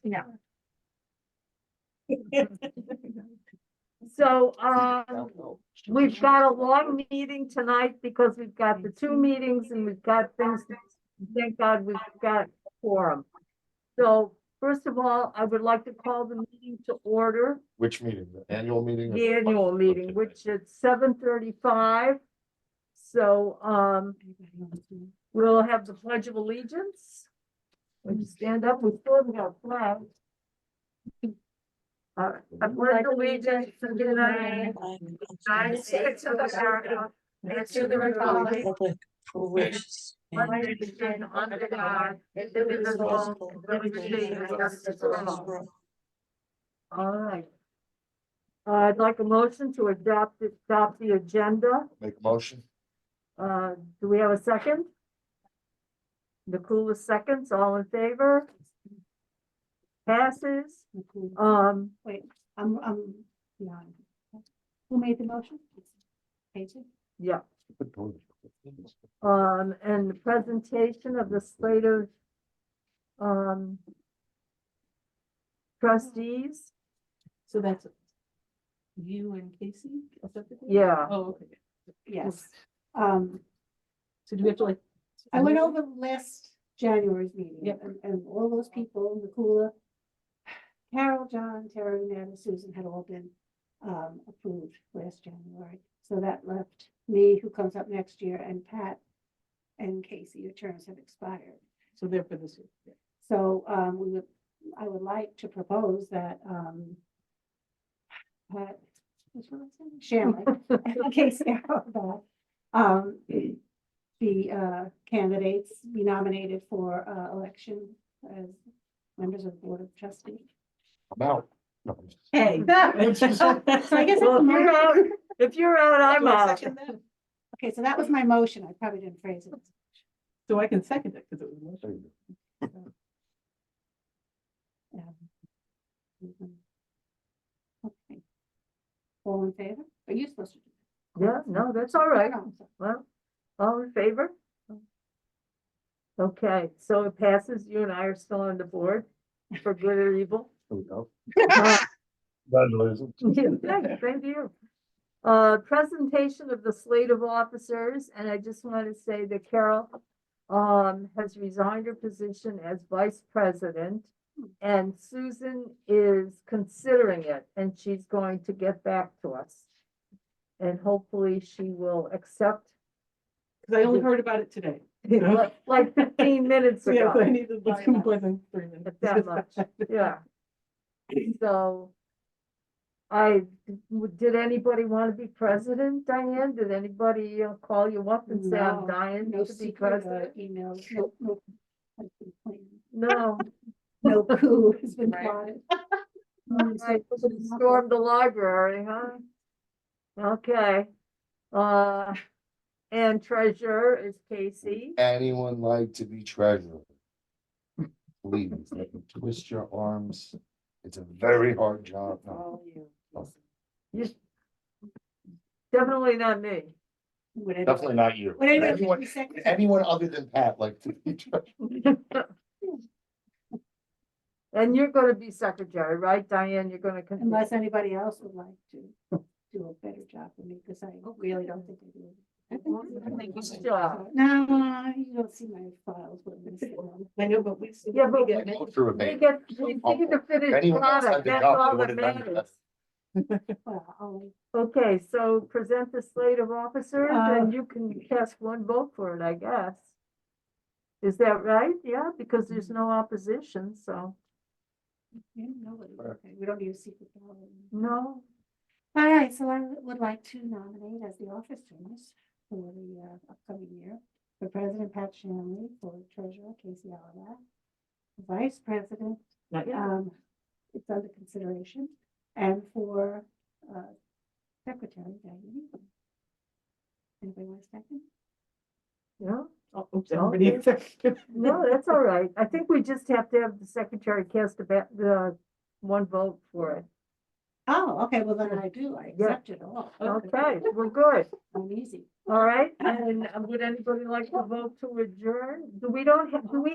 No. So, we've got a long meeting tonight because we've got the two meetings and we've got things, thank God we've got a quorum. So, first of all, I would like to call the meeting to order, Which meeting? The annual meeting? or the annual meeting, Okay. which is 7:35. So, we'll have the Pledge of Allegiance. Would you stand up? We still haven't got a flag. I pledge allegiance to the United States of America and to the republic For which one nation under God, indivisible, with liberty and justice for all. All right. I'd like a motion to adopt the agenda. Make a motion? Do we have a second? The coolest seconds, all in favor? Passes. Wait, yeah. Who made the motion? Casey? Yeah. And the presentation of the slate of trustees. So that's you and Casey? Is that the deal? Yeah. Oh, okay. Yes. So do we have to like? I went over last January's meeting. Yep. And all those people, Nicola, Carol, John, Terry, Ned, and Susan had all been approved last January. So that left me, who comes up next year, and Pat and Casey, your terms have expired. So they're for this year. Yeah. So I would like to propose that Pat, what's her last name? Shanley, and Casey, the candidates be nominated for election as members of the Board of Trustees. I'm out. No. Hey. So I guess Well, that's my, if you're out, I'm Do I out. second that? okay, so that was my motion. I probably didn't phrase it. So I can second it because it was a motion. Okay. All in favor? Are you supposed to? Yeah, no, that's all right. No, so- Well, all in favor? Okay, so it passes. You and I are still on the board for good or evil. Here we go. Uh, Congratulations. yeah, thank you. Presentation of the slate of officers, and I just want to say that Carol has resigned her position as vice president, and Susan is considering it, and she's going to get back to us. And hopefully she will accept, Because I only heard about it today. like 15 minutes Yeah, so I ago, needed like more than 3 minutes. It's that much, yeah. So did anybody want to be president, Diane? Did anybody call you up and say, I'm No, dying No to be secret president? emails, no. has been planned. No. No coup has been Right. plotted. Right, stormed the library, huh? Okay. And treasurer is Casey. Anyone like to be treasurer? Please, let me twist your arms. It's a very hard job. No, All you. You definitely not me. Would anyone- definitely not you. would anyone Anyone, be secretary? anyone other than Pat like to be treasurer? And you're gonna be secretary, right, Diane? You're gonna continue. Unless anybody else would like to do a better job for me, because I really don't think I do. Sure. No, you don't see my files. What I'm saying. I know, but we. Yeah, but get Go through it, We maybe. get, we need to finish Anyone else had product, the that's job, all they that would've done matters. Well, I'll- Okay, so present the slate of officers Uh, and you can cast one vote for it, I guess. Is that right? Yeah, because there's no opposition, so, yeah, nobody, okay, we don't need a secret ballot. no. All right, so I would like to nominate as the officers for the upcoming year, for President Pat Shanley, for Treasurer Casey Alabat, Vice President, Not yet. it's under consideration, and for Secretary Diane. Anybody want a second? No, Oh, oops, everybody except. no, that's all right. I think we just have to have the secretary cast about the one vote for it. Oh, okay, well then I do, I Yeah. accept it all. Okay, we're good. I'm easy. All right, and would anybody like to vote to adjourn? Do we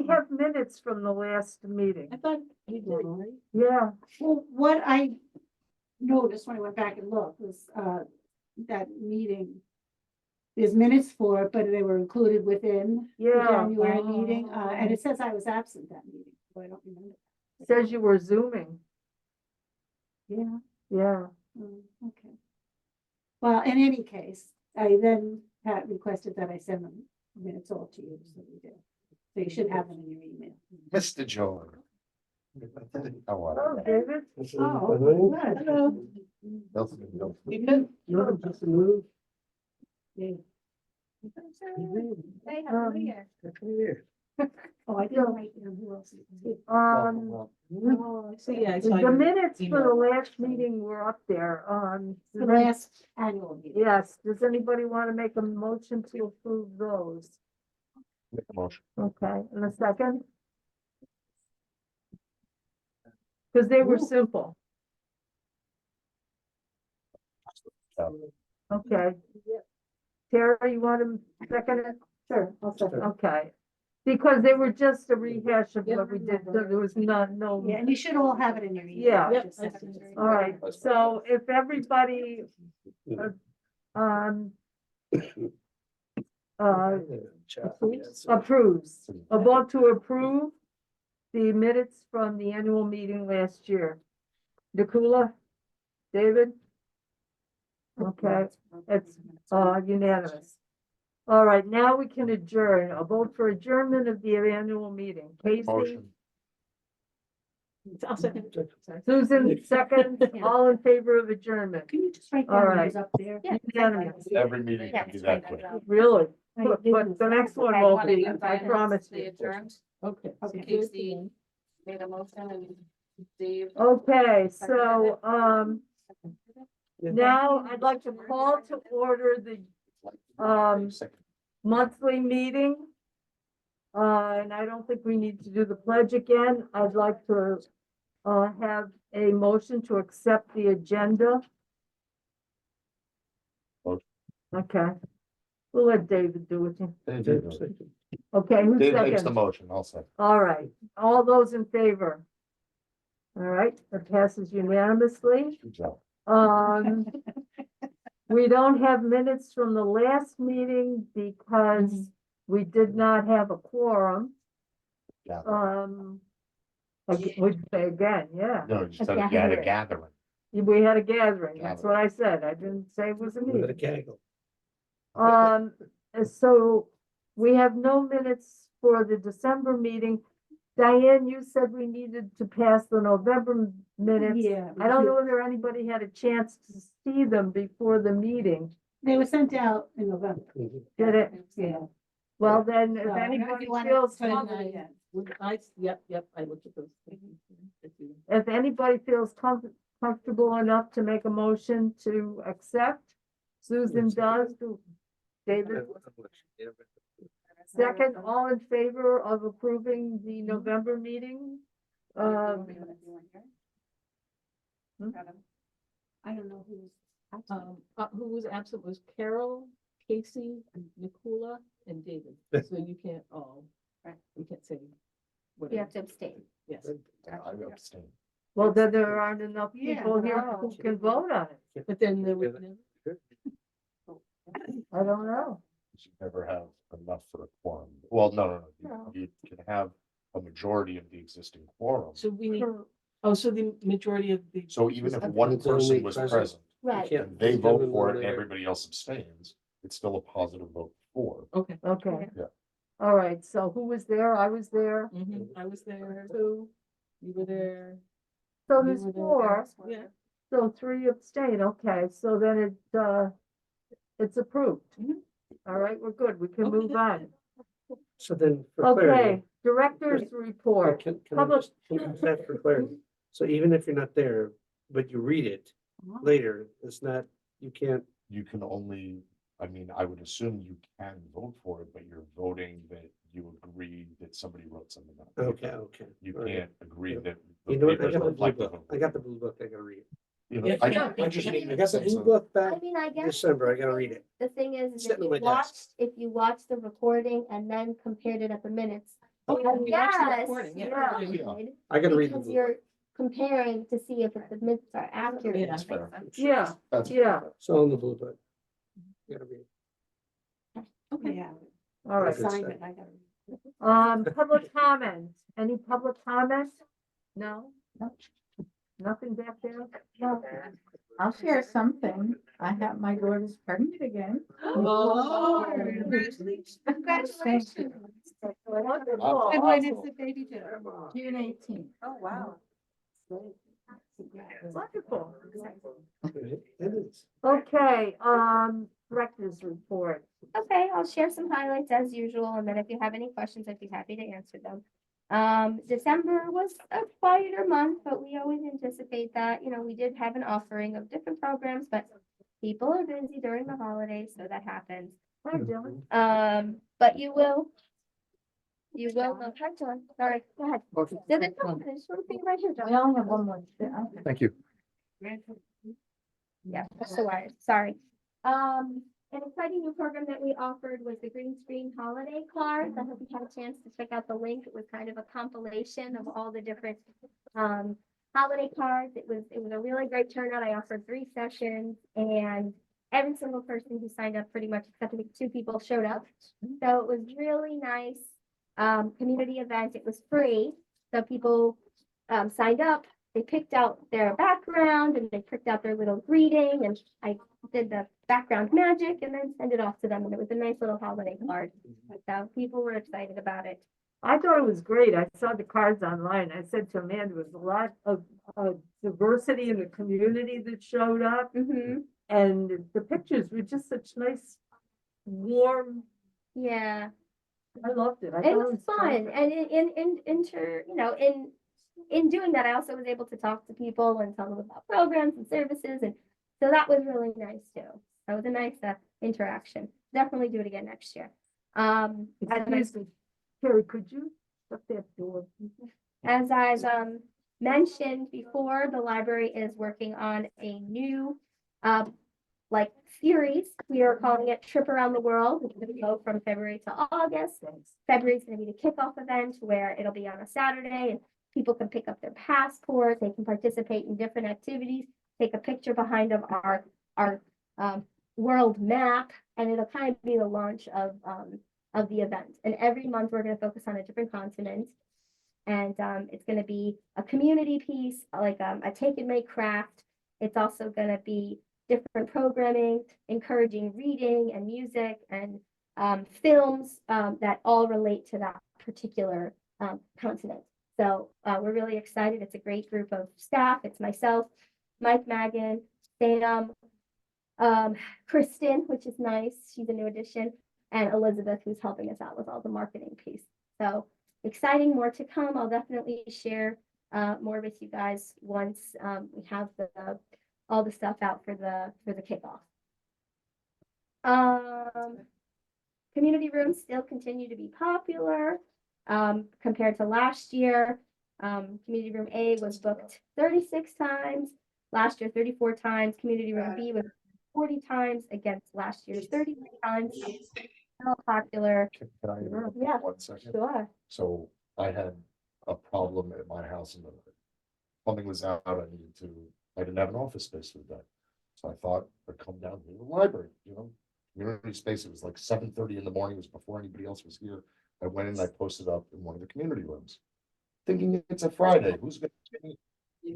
have minutes from the last meeting? I thought you did, right? Yeah, Well, what I noticed when I went back and looked was, that meeting. There's minutes for it, but they were included within the Yeah. January meeting, and it says I was absent that meeting, so I don't remember. says you were zooming. Yeah. Yeah, Okay. Well, in any case, I then had requested that I send them minutes all to you, so we did. So you should have them in your email. Mr. Joe. How are oh, David, Oh, good. Hello. you? You good? No, just a move. Yeah. Hey, Um, Here. Oh, I didn't write down who else. it was. Oh, I see, yeah, I saw the your minutes for the email. last meeting were up there, The last annual meeting. yes, does anybody want to make a motion to approve those? Make a motion. Okay, in a second? Because they were Ooh. simple, okay. Tara, you want to second it? Sure, I'll second. Okay, because they were just a rehash of what we did, so there was no. Yeah, and you should all have it in your email. Yeah. Yep, Just I send it see. to me. All right, so if everybody, um, approves, a vote to approve the minutes from the annual meeting last year. Dakula, David? Okay, it's unanimous. All right, now we can adjourn. A vote for adjournment of the annual meeting. Casey, Motion. I'll second. Sorry. Susan, second, all in favor of adjournment. Can you just write All down right. who's up there? Yeah. Unanimous. Every meeting can be that quick. Really? I But didn't. the next one Okay, won't wanna be, go I by promise the you. adjourned? Okay. so Okay. Casey made a motion and Dave. Okay, so, now I'd like to call to order the monthly meeting. And I don't think we need to do the pledge again. I'd like to have a motion to accept the agenda. Motion. Okay, we'll let David do it. Dave Okay, who's makes the second? motion, I'll say. All right, all those in favor? All right, that passes unanimously. Good job. We don't have minutes from the last meeting because we did not have a quorum. Yeah. Would say again, yeah. No, you said you had a gathering. We had a gathering, that's what I said. I didn't say it was a With a meeting. gaggle. So we have no minutes for the December meeting. Diane, you said we needed to pass the November minutes. Yeah. I don't know whether anybody had a chance to see them before the meeting. They were sent out in November. Did it? Yeah. Well, then if So, anybody you wanna feels, put it in com- again. Yep, I looked at those. if anybody feels comfortable enough to make a motion to accept, Susan does, David, second, all in favor of approving the November meeting? I don't know who's. absent. Who was absent was Carol, Casey, Nicola, and David. So you can't all, you can't say. You whatever. have to abstain. Yes. I abstain. Well, then there aren't enough Yeah, people here no. who can vote on it. But then there was. I don't know. You never have enough for a quorum. Well, no. You can have a majority of the existing quorum. So we need, oh, so the majority of the. So even if one It's only person was present. present Right. and they vote for it and everybody else abstains, it's still a positive vote for. Okay. Okay. Yeah. All right, so who was there? I was there. I was there too. You were there. So You there's were there. four, Yeah. so three abstain. Okay, so then it's approved. Mhm. All right, we're good. We can Okay, move that's on. So then, for Okay, clarity. director's report. Can I Public- just, can I just ask for clarity? So even if you're not there, but you read it later, it's not, you can't, You can only, I mean, I would assume you can vote for it, but you're voting that you agree that somebody wrote something down. okay. You all right. can't agree that. the You know what, I paper's got the blue reflective book, of- I got the blue book, I gotta read it. You know, Yeah, I just mean, I got the blue book I back mean, I guess. December, I gotta read it. The thing is, if Sitting on you my desk. watched, if you watched the recording and then compared it at the minutes. Oh, yeah, we watched the Yes, recording, yeah. yeah, Yeah. you did, I gotta read the because blue. you're comparing to see if the minutes are accurate. Yeah. That's fair. Yeah, That's yeah, So in the blue book. Gotta read. Okay. Yeah. all right. Good stuff. Assignment, I gotta. Public comment, any public comment? No? No. Nothing back there? No, I'll share something. I have my daughter's pregnant again. Oh, Congratulations. Thank you. Wonderful. And when is the baby due? June 18th. Oh, wow. Wonderful. It is. Okay, director's report. Okay, I'll share some highlights as usual, and then if you have any questions, I'd be happy to answer them. December was a quieter month, but we always anticipate that, we did have an offering of different programs, but people are busy during the holidays, so that happens. Hi, Dylan. But you will know, hi, John, sorry, go ahead. No, that's fine. I just want to be right here, I John. only have one more. Thank you. Yeah, that's the wire, sorry. An exciting new program that we offered was the green screen holiday cards. I hope you had a chance to check out the link. It was kind of a compilation of all the different holiday cards. It was a really great turnout. I offered 3 sessions, and every single person who signed up, pretty much except maybe 2 people, showed up. So it was really nice community event. It was free, so people signed up. They picked out their background and they picked out their little greeting, and I did the background magic and then send it off to them, and it was a nice little holiday card. So people were excited about it. I thought it was great. I saw the cards online. I said to Amanda, there was a lot of diversity in the community that showed up. And the pictures were just such nice, warm, Yeah, I loved it. I it thought was fun, terrific. and in doing that, I also was able to talk to people and tell them about programs and services, and so that was really nice too. That was a nice interaction. Definitely do it again next year. As I Excuse me, Carrie, could you shut that door? As I've mentioned before, the library is working on a new series. We are calling it Trip Around the World. It's going to go from February to August. February is going to be the kickoff event where it'll be on a Saturday and people can pick up their passport. They can participate in different activities, take a picture behind of our world map, and it'll kind of be the launch of the event. And every month we're going to focus on a different continent. And it's going to be a community piece, like a take and make craft. It's also going to be different programming, encouraging reading and music and films that all relate to that particular continent. So we're really excited. It's a great group of staff. It's myself, Mike Magan, Sam, Kristen, which is nice. She's a new addition, and Elizabeth, who's helping us out with all the marketing piece. So exciting, more to come. I'll definitely share more with you guys once we have all the stuff out for the kickoff. Community rooms still continue to be popular compared to last year. Community room A was booked 36 times. Last year, 34 times. Community room B was 40 times against last year's 33 times. Still popular. Can I interrupt Yeah, 1 second? Sure. So I had a problem at my house and the plumbing was out. I didn't have an office space for the day. So I thought I'd come down to the library, community space. It was like 7:30 in the morning. It was before anybody else was here. I went in and I posted up in one of the community rooms, thinking it's a Friday. Who's going to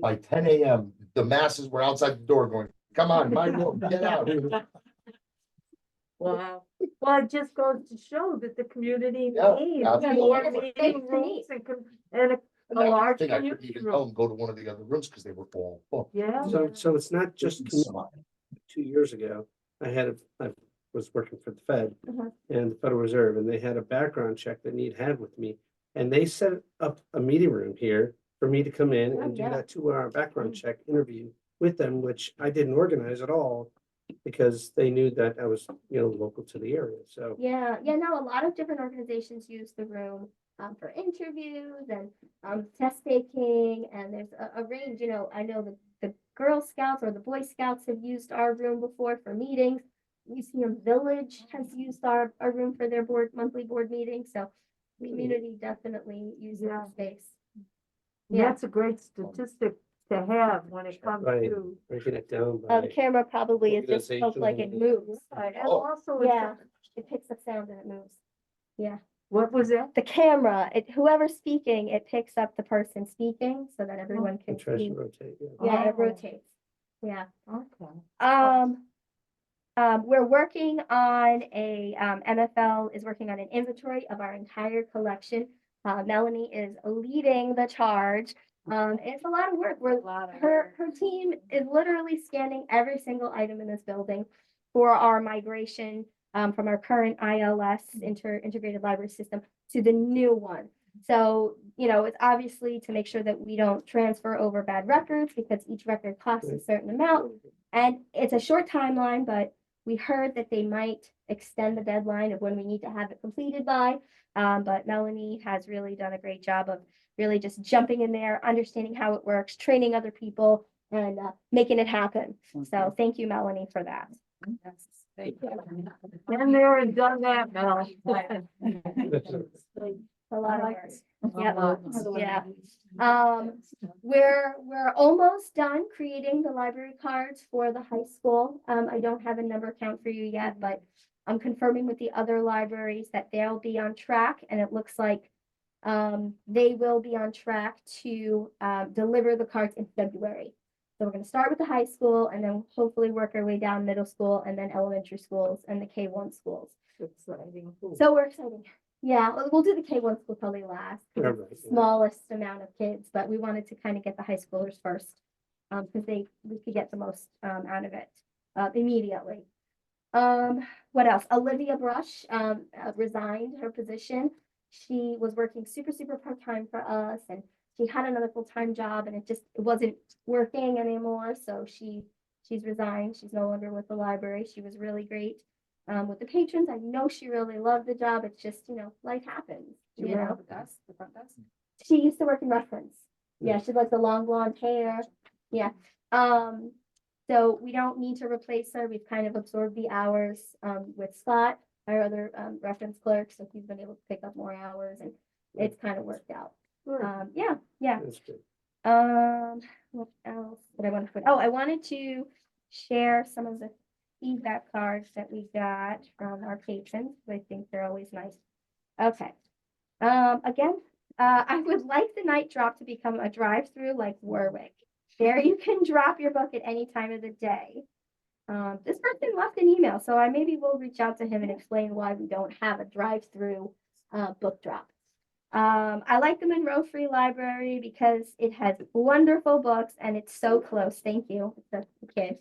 by 10 a.m. the masses were outside the door going, come on, my room, get out. Wow. Well, it just goes to show that the community Yeah, needs absolutely. more Yeah, it's meeting safe to rooms meet. and a large I couldn't community even room. tell them go to one of the other rooms because they were all booked. Yeah. So it's not just 2 years ago, I was working for the Fed and the Federal Reserve, and they had a background check that Need had with me. And they set up a meeting room here for me to come in and do yeah. that 2-hour background check interview with them, which I didn't organize at all because they knew that I was, local to the area. So Yeah, no, a lot of different organizations use the room for interviews and test taking, and there's a range, I know the the Girl Scouts or the Boy Scouts have used our room before for meetings. Museum Village has used our room for their monthly board meetings, so community definitely uses Yeah. the space. Yeah, Yeah. that's a great statistic to have when it comes Right. to. Breaking it down The by. camera probably is just look like it Organizational. moves. And Oh. also, Yeah, it picks up sound and it moves. what was that? The camera, whoever's speaking, it picks up the person speaking so that everyone The can treasure see. rotate, yeah. Yeah, it Oh. rotates. Yeah. Okay. We're working on MFL is working on an inventory of our entire collection. Melanie is leading the charge. It's a lot of work. Her team is literally scanning every single item in this building for our migration from our current ILS integrated library system to the new one. So, it's obviously to make sure that we don't transfer over bad records because each record costs a certain amount. And it's a short timeline, but we heard that they might extend the deadline of when we need to have it completed by. But Melanie has really done a great job of really just jumping in there, understanding how it works, training other people, and making it happen. So thank you, Melanie, for that. Been there and done that, Mel. A lot of work. Yep. Yeah. Yeah. We're almost done creating the library cards for the high school. I don't have a number count for you yet, but I'm confirming with the other libraries that they'll be on track, and it looks like they will be on track to deliver the cards in February. So we're going to start with the high school and then hopefully work our way down middle school and then elementary schools and the K-1 schools. Exciting. So we're excited. Yeah, we'll do the K-1 school probably last. 'Cause it's Right, the yeah. smallest amount of kids, but we wanted to kind of get the high schoolers first. Because we could get the most out of it immediately. What else? Olivia Brush resigned her position. She was working super part-time for us, and she had another full-time job, and it wasn't working anymore. So she's resigned. She's no longer with the library. She was really great with the patrons. I know she really loved the job. It's just, life happens. Do you know the desk, the front desk? She used to work in reference. Yeah, she had like the long blonde hair. Yeah. So we don't need to replace her. We've kind of absorbed the hours with Scott, our other reference clerk. So he's been able to pick up more hours, and it's kind of worked out. Yeah. That's good. What else did I want to put? Oh, I wanted to share some of the feedback cards that we got from our patrons. I think they're always nice. Okay. Again, I would like the night drop to become a drive-through like Warwick. There you can drop your book at any time of the day. This person left an email, so I maybe will reach out to him and explain why we don't have a drive-through book drop. I like the Monroe Free Library because it has wonderful books and it's so close. Thank you. It's a kid.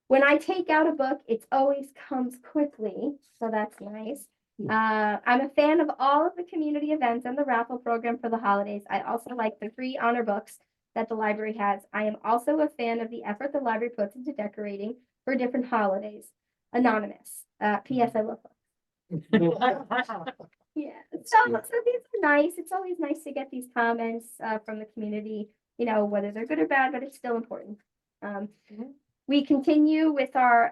When I take out a book, it always comes quickly, so that's nice. I'm a fan of all of the community events and the raffle program for the holidays. I also like the free honor books that the library has. I am also a fan of the effort the library puts into decorating for different holidays. Anonymous. P.S. I love books. Yeah, so these are nice. It's always nice to get these comments from the community, whether they're good or bad, but it's still important. We continue with our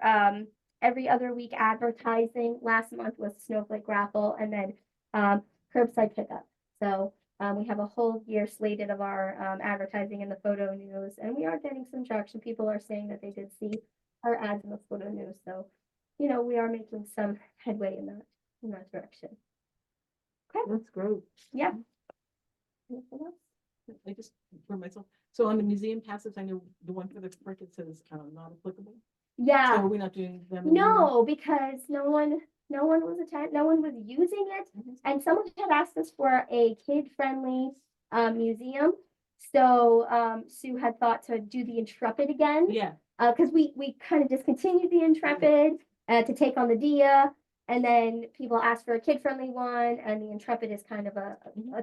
every other week advertising. Last month was Snowflake Raffle, and then curbside pickup. So we have a whole year slated of our advertising in the photo news, and we are getting some traction. People are saying that they did see our ads in the photo news. So, we are making some headway in that direction. Okay. That's great. Yeah. Anything else? I just, for myself, so on the museum passes, I know the one for the cricket says not applicable. So Yeah. are we not doing them? anymore? No, because no one was using it, and someone had asked us for a kid-friendly museum. So Sue had thought to do the Intrepid again. Yeah, Because we kind of discontinued the Intrepid to take on the Dia, and then people asked for a kid-friendly one, and the Intrepid is kind of a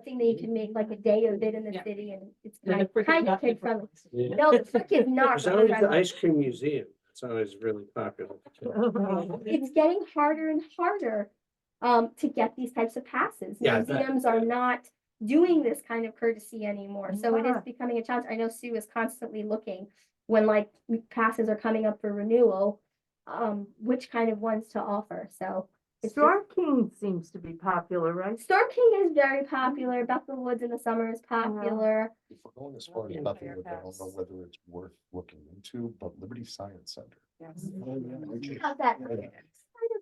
thing that you can make like a day of it in the Yeah. city, and it's Yeah, the cricket's kind of not kid-friendly. Yeah. No, the frick is not There's always the kid-friendly. ice cream museum. It's always really popular. It's getting harder and harder to get these types of passes. Yeah, I bet, Museums are yeah. not doing this kind of courtesy anymore. So it is Yeah. becoming a challenge. I know Sue is constantly looking when like passes are coming up for renewal, which kind of ones to offer. So it's Star King seems to be popular, right? Star King is very popular. Bethel Woods in the summer is popular. If we're going as far as Yeah. Bethel, I don't know whether it's worth looking into, but Liberty Science Center. Yes. How's that? I kind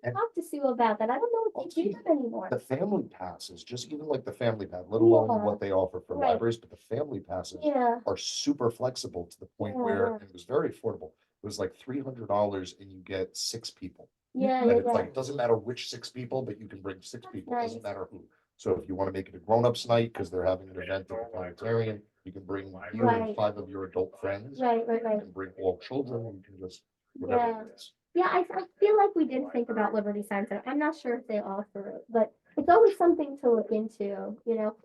of talked to Sue about that. I don't know if they do that anymore. The family passes, just even like the family pass, let alone Yeah. what they offer for Right. libraries, but the family passes Yeah, are super flexible to the point Yeah, where yeah. it was very affordable. It was like $300 and you get 6 people. yeah, And yeah, it's yeah. like, it doesn't matter which 6 people, but you can bring 6 people, it doesn't nice. matter who. So if you want to make it a grown-ups night, because they're having an event at the planetarium, you can bring you and Right. 5 of your adult friends. Right, You right. can bring all children, you can just, whatever Yeah. it is. Yeah, I feel like we did think about Liberty Science Center. I'm not sure if they offer it, but it's always something to look into, you know?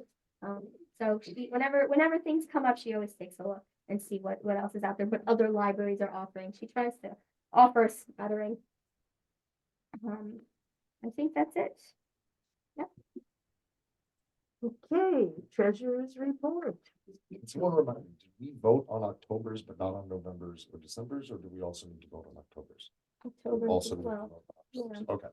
So whenever things come up, she always takes a look and see what else is out there, what other libraries are offering. She tries to offer a smattering. I think that's it. Okay, treasurer's report. If you want to remind me, did we vote on October's but not on November's or December's, or do we also need to vote on October's? October Also as need to well. vote on October's. Yeah. Okay,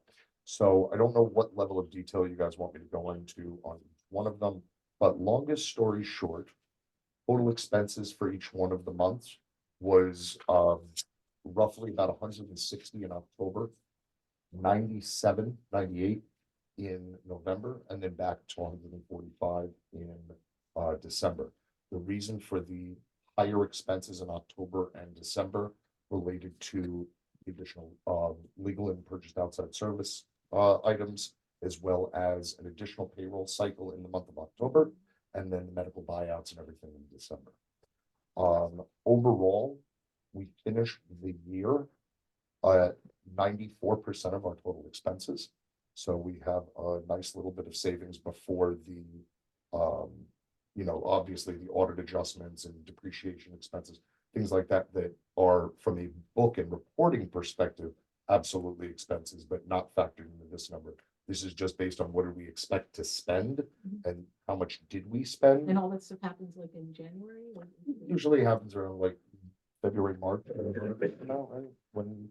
so I don't know what level of detail you guys want me to go into on one of them, but longest story short, total expenses for each one of the months was roughly about 160 in October, 97, 98 in November, and then back to 145 in December. The reason for the higher expenses in October and December related to the additional legal and purchased outside service items, as well as an additional payroll cycle in the month of October, and then the medical buyouts and everything in December. Overall, we finished the year at 94% of our total expenses. So we have a nice little bit of savings before the, obviously the audit adjustments and depreciation expenses, things like that, that are from a book and reporting perspective, absolutely expenses, but not factored into this number. This is just based on what do we expect to spend and how much did we spend. And all that stuff happens like in January? Usually happens around like February, March, right? When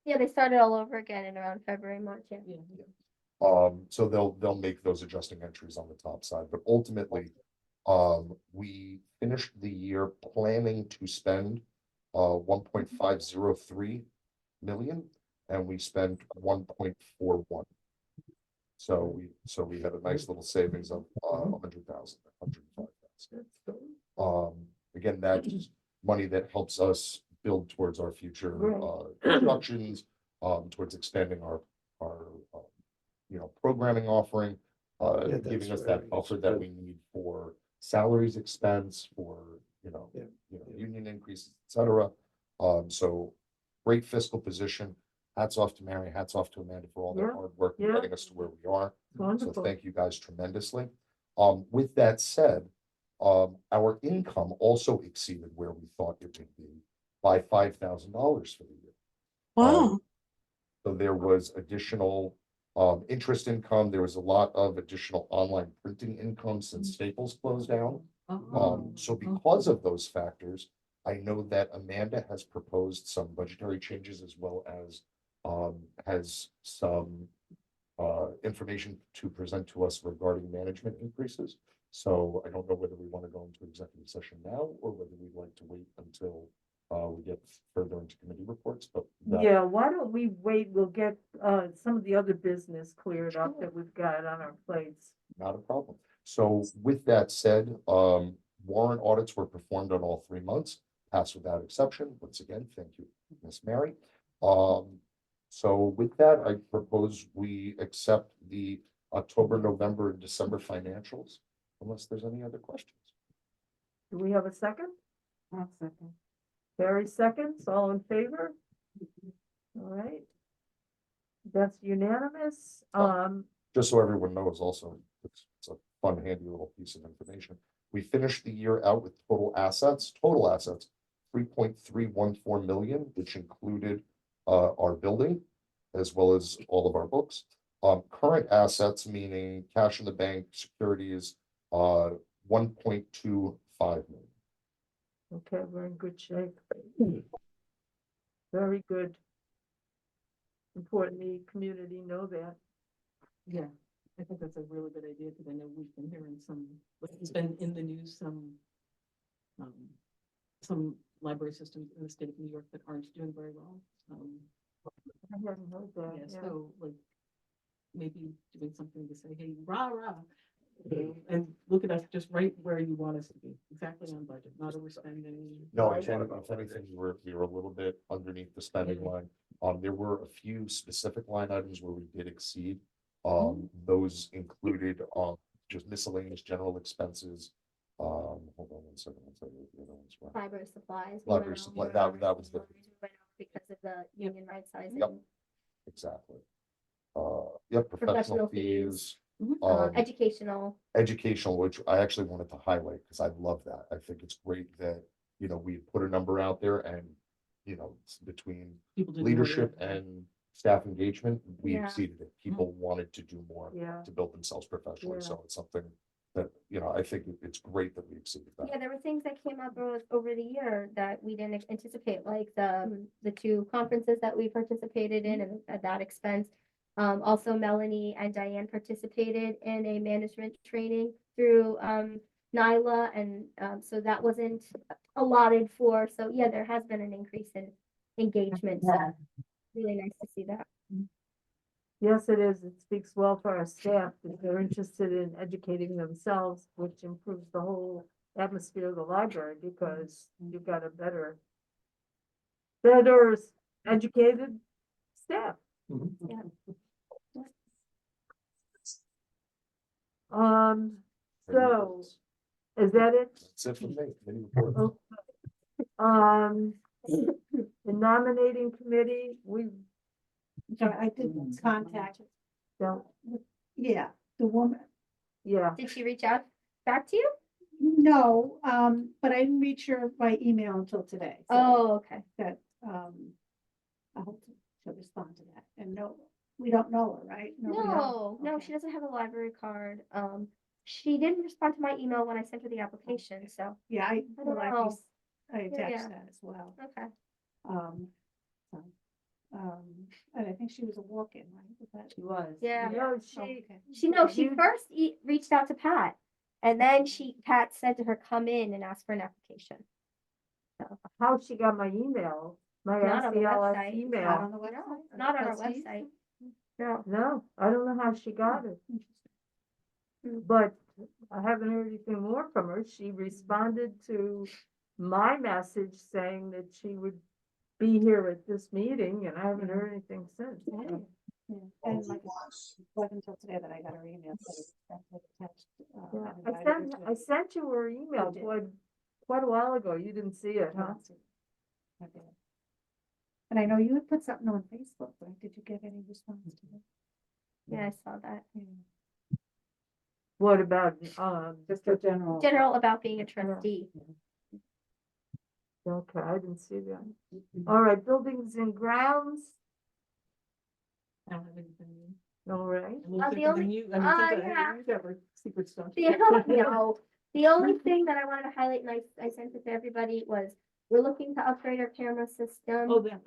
Yeah, they started all over again in around February, March. Yeah. Yeah. so they'll make those adjusting entries on the top side, but ultimately, we finished the year planning to spend 1.503 million, and we spent 1.41. So we had a nice little savings of 100,000, 105,000. Again, that's money that helps us build towards our future constructions, towards expanding our programming offering, Yeah, giving that's us that right. buffer that we need for salaries expense, for Yeah. union increases, et cetera. So great fiscal position. Hats off to Mary, hats off to Amanda for all their Yeah, hard work in yeah. getting us to where we are. So Wonderful. thank you guys tremendously. With that said, our income also exceeded where we thought it would be by $5,000 for the year. Wow. So there was additional interest income. There was a lot of additional online printing income since Staples closed down. So because of those factors, I know that Amanda has proposed some budgetary changes as well as has some information to present to us regarding management increases. So I don't know whether we want to go into executive session now or whether we'd like to wait until we get further into committee reports, but Yeah, why don't we wait? We'll get some of the other business cleared up that we've got on our plates. not a problem. So with that said, warrant audits were performed on all 3 months, passed without exception. Once again, thank you, Miss Mary. So with that, I propose we accept the October, November, and December financials, unless there's any other questions. Do we have a second? I'll second. Barry seconds, all in favor? All right. That's unanimous. Just so everyone knows also, it's a fun, handy little piece of information. We finished the year out with total assets, 3.314 million, which included our building as well as all of our books. Current assets, meaning cash in the bank, securities, 1.25 million. Okay, we're in good shape. Very good. Important the community know that. Yeah, I think that's a really good idea, because I know we've been hearing some, like, it's been in the news, some library systems in the state of New York that aren't doing very well. I hadn't heard that, Yeah, yeah. so like, maybe doing something to say, hey, rah, rah, you know, and look at us just right where you want us to be, exactly on budget, not overspending. No, if anything, we were a little bit underneath the spending Yeah. line. There were a few specific line items where we did exceed. Those included, just miscellaneous general expenses. Hold on 1 second, I'll tell you what the other ones were. Library supplies. we Library went supply, over, that was the, we went over because of the union right sizing. Yep. exactly. Yep, professional Professional fees. fees. Educational. Educational, which I actually wanted to highlight, because I love that. I think it's great that, we put a number out there and, it's between People did more leadership than- and staff engagement, we Yeah. exceeded it. People wanted to do more Yeah. to build themselves professionally, Yeah. so it's something that, I think it's great that we exceeded Yeah, that. there were things that came up over the year that we didn't anticipate, like the two conferences that we participated in and at that expense. Also Melanie and Diane participated in a management training through NYLA, and so that wasn't allotted for, so yeah, there has been an increase in engagement, so really nice to see that. Yes, it is. It speaks well for our staff that they're interested in educating themselves, which improves the whole atmosphere of the library, because you've got a better educated staff. Yeah. So, is that it? That's it for me. Committee report. Okay. The nominating committee, we So I did contact, don't, yeah, the woman, yeah, Did she reach out back to you? no, but I didn't reach her by email until today. so Oh, okay. That, I hope she'll respond to that. And no, we don't know her, right? Nobody else? No, Okay. she doesn't have a library card. She didn't respond to my email when I sent her the application, so, Yeah, I, don't well, know. I Yeah. attached that as well. okay. So, and I think she was a walk-in, right? Was that? She was. Yeah. no, Oh, she, okay. She You- first reached out to Pat, and then Pat said to her, come in and ask for an application. how she got my email, my Not on the SDLS website. Not email. on the No, website? it's not on our Trustees? website. No. No, I don't know how she got it, but I haven't heard anything more from her. She responded to my message saying that she would be here at this meeting, and I haven't heard anything since. Yeah. And like, it wasn't until today that I got her email. So it's attached, Yeah, I I invited her sent, to I it. sent you her email did. quite a while ago. You didn't see it, huh? I did. And I know you had put something on Facebook, right? Did you get any response to it? Yeah, I saw that. Yeah. What about, Just a general. General about being a trustee. okay, I didn't see that. All right, buildings and grounds, I don't have anything. all right. A little the different only- than you. I mean, since yeah. you got our secret stuff. No, the only thing that I wanted to highlight, and I sent it to everybody, was we're looking to upgrade our camera system. Oh, that.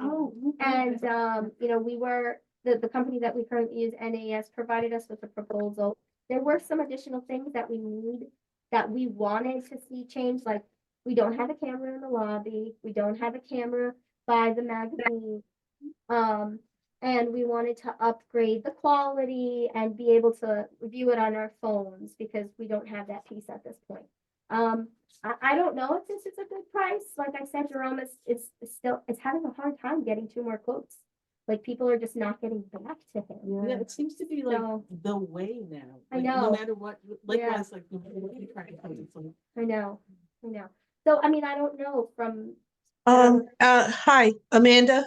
And, the company that we currently use, NAS, provided us with a proposal. There were some additional things that we wanted to see changed, like we don't have a camera in the lobby, we don't have a camera by the magazine. And we wanted to upgrade the quality and be able to view it on our phones, because we don't have that piece at this point. I don't know if this is a good price. Like I said, Jerome, it's having a hard time getting 2 more quotes. Like, people are just not getting back to him. Yeah, it seems to be like So- the way now. I Like, know. No matter what, likewise, Yeah. like, no matter what you try to do, it's like, I know. So, I mean, I don't know from, Hi, Amanda.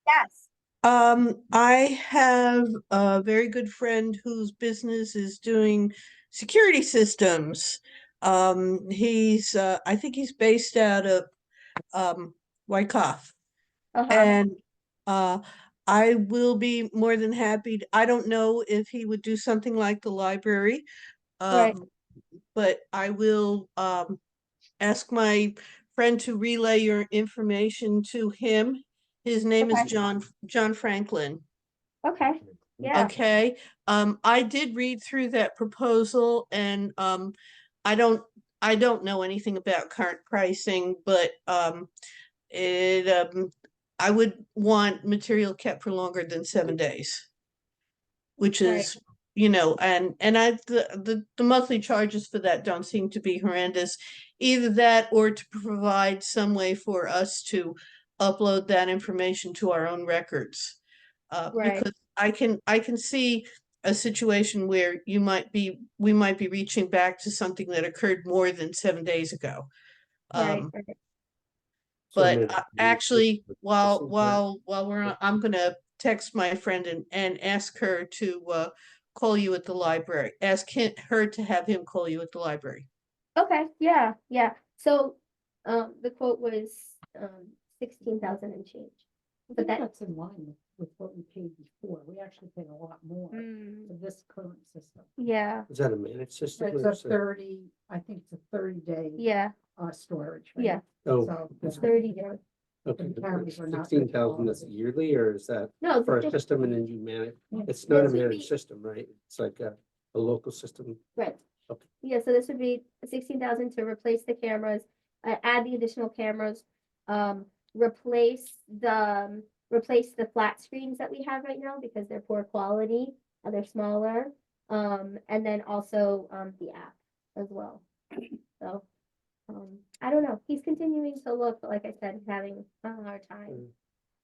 yes, I have a very good friend whose business is doing security systems. I think he's based out of, Wyckoff. And, I will be more than happy. I don't know if he would do something like the library. Right. but I will ask my friend to relay your information to him. His name is Okay. John Franklin. Okay, yeah, Okay, I did read through that proposal and I don't know anything about current pricing, but it I would want material kept for longer than 7 days, which Right. is, and the monthly charges for that don't seem to be horrendous. Either that or to provide some way for us to upload that information to our own records. Right. Because I can see a situation where we might be reaching back to something that occurred more than 7 days ago. right, Um, right. So, but man, actually, same time. while we're on, I'm gonna text my friend and ask her to call you at the library. Ask her to have him call you at the library. Okay, yeah, yeah. So, the quote was, 16,000 and change. I But think that, that's in line with what we paid before. We actually paid a lot more mm, for this current system. yeah, Is that a managed system? It's or a is it- 30, I think it's a 30-day yeah, storage, right? yeah, Oh, So, it's yeah. 30 days. okay, the cameras are not 16,000, that's very yearly, or is that No, for a this- system and then you manage? Yeah. It's not a This would managed be- system, right? It's like a local system. right. Okay. Yeah, so this would be 16,000 to replace the cameras, add the additional cameras, replace the flat screens that we have right now because they're poor quality, they're smaller. And then also, the app as well. So, I don't know. He's continuing to look, but like I said, he's having a hard time.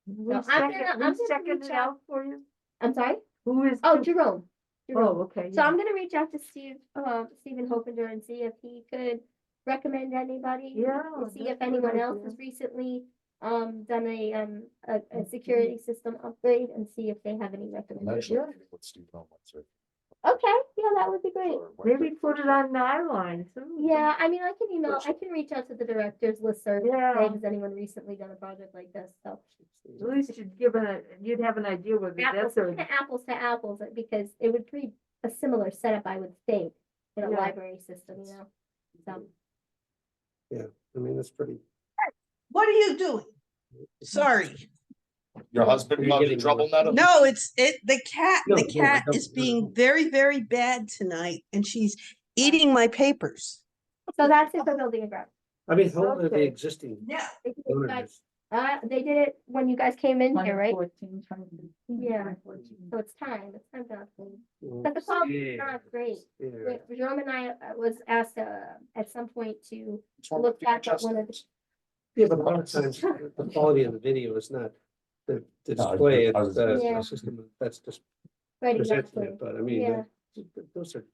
Who's I'm checking- gonna- I'm who's gonna checking reach it out. out for you? I'm sorry? Who is? Oh, Jerome. Jerome. Oh, okay. So yeah. I'm gonna reach out to Stephen Hopinger and see if he could recommend anybody. Yeah, And see that's if a good anyone else idea. has recently done a security system upgrade and see if they have any I'm recommendations. actually with Steve Hellman's, right? Okay, yeah, that would be great. Or what- Maybe put it on Nylon too. Yeah, I mean, I can reach out to the directors listserv, Yeah. say, has anyone recently done a project like this, so. At least you'd have an idea whether Apples, that's a, kinda apples to apples, because it would be a similar setup, I would think, in a Yeah. library system, you know? So, I mean, that's pretty. What are you doing? Sorry. Your husband You're got in getting trouble, more- Natalie? No, the cat, No, the no, I cat don't- is no, being no. very, very bad tonight and she's eating my papers. so that's it for building and ground. I mean, how old are the Okay. existing Yeah. They did it, owners? they did it when you guys came in here, right? 2014, 2015, Yeah. 2014. So it's time to upgrade. Well, But the quality is yeah, not great. yeah. Jerome and I was asked, at some point to What's wrong look with the back at one of the, adjustments? Yeah, but a lot of times the quality of the video is not the No, display, I it's was- the Yeah. system that's just right, presenting exactly. it, but I mean, Yeah. those are,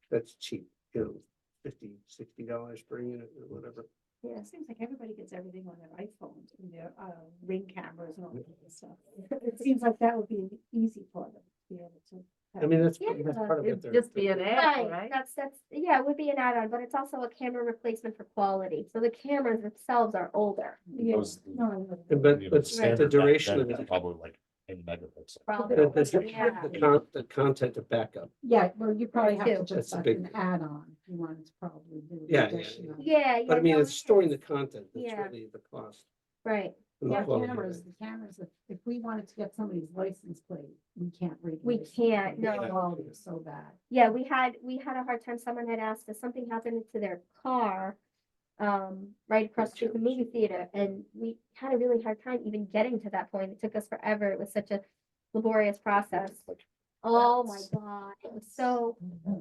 that's cheap, $50-$60 per unit or whatever. Yeah. It seems like everybody gets everything on their iPhones and their Ring cameras and all that kind of stuff. It seems like that would be easy for them to be able to. I mean, that's Yeah. part of what it'd they're. just be an add, Right, right? that's, yeah, it would be an add-on, but it's also a camera replacement for quality, so the cameras themselves are older. Those- But the the standard duration back of then it. is probably like 10 megabits. Probably. Yeah. The content of backup. Yeah, well, you probably have to Too. just That's a like big an thing. add-on, if you wanted to probably do. an Yeah, additional. Yeah, yeah. But I mean, no, it's it storing is. the content, that's Yeah. really the cost. Right, and the Yeah, quality of cameras, it. the cameras, if we wanted to get somebody's license plate, we can't read. We license plate. can't, The no. Quality is so bad. yeah, we had a hard time, someone had asked if something happened to their car, right across the street from the movie theater, and we had a really hard time even getting to that point, it took us forever, it was such a laborious process. Oh my God, it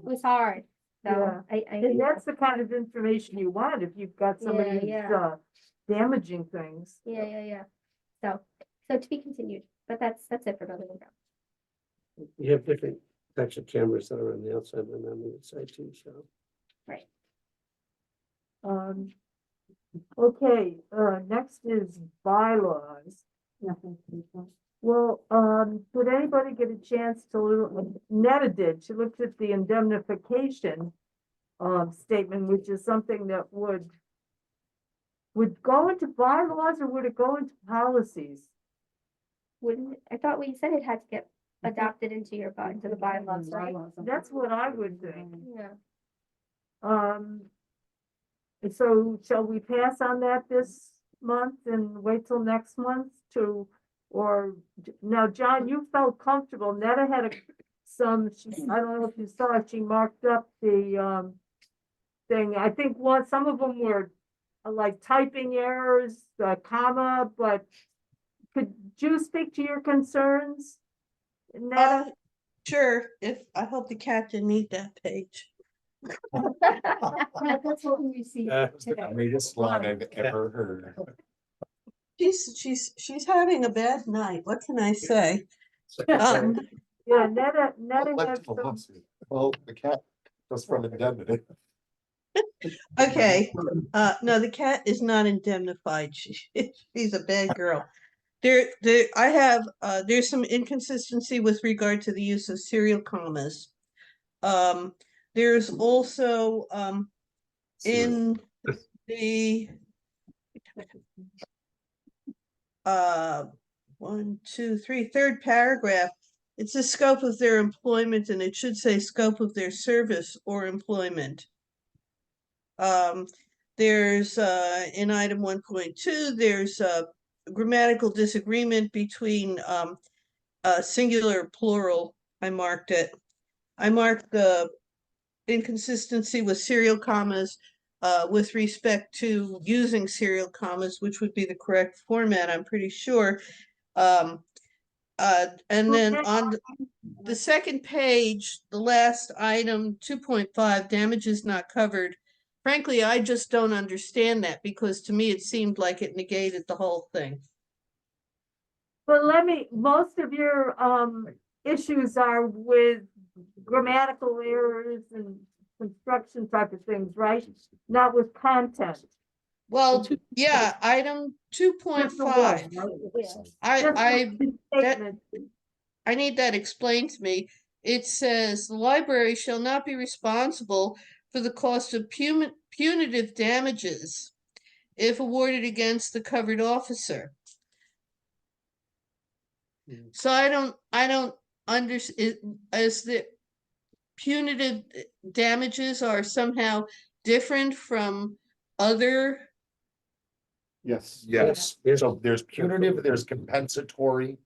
was hard, so Yeah. I. And that's the kind of information you want if you've got somebody who's yeah. damaging things. Yeah. So to be continued, but that's it for building and ground. You have different types of cameras that are on the outside and on the inside too, so. Okay, next is bylaws. Well, did anybody get a chance to look, Netta did, she looked at the indemnification statement, which is something that would go into bylaws or would it go into policies? Wouldn't, I thought we said it had to get adopted into the bylaws, right? Bylaws. That's what I would think. Yeah. And so shall we pass on that this month and wait till next month to, or, now, John, you felt comfortable. Netta had I don't know if you saw it, she marked up the, thing. I think some of them were like typing errors, comma, but could you speak to your concerns, Netta? Sure, I hope the cat didn't eat that page. That's what we received today. Greatest line I've ever heard. She's having a bad night. What can I say? Um, Yeah, Netta What led has to the some, lawsuit? Well, the cat, just from indemnity. okay, no, the cat is not indemnified. She's a bad girl. There's some inconsistency with regard to the use of serial commas. There's also, in the, third paragraph, it's the scope of their employment, and it should say scope of their service or employment. There's, in item 1.2, there's a grammatical disagreement between, singular, plural. I marked it. I marked the inconsistency with serial commas, with respect to using serial commas, which would be the correct format, I'm pretty sure. And then on the second page, the last item, 2.5, damages not covered. Frankly, I just don't understand that, because to me it seemed like it negated the whole thing. but most of your, issues are with grammatical errors and construction type of things, right? Not with content. Well, yeah, item 2.5. I need that explained to me. It says the library shall not be responsible for the cost of punitive damages if awarded against the covered officer. So I don't understand, as the punitive damages are somehow different from other. Yes. Yes, so there's punitive, there's compensatory.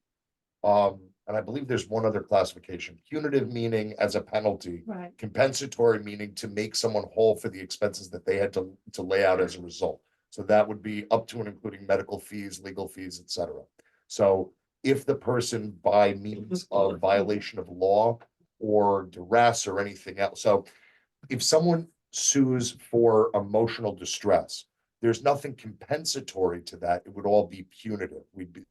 And I believe there's one other classification, punitive meaning as a penalty. Right. Compensatory meaning to make someone whole for the expenses that they had to lay out as a result. So that would be up to and including medical fees, legal fees, etc. So if the person, by means of violation of law or duress or anything else, so if someone sues for emotional distress, there's nothing compensatory to that. It would all be punitive.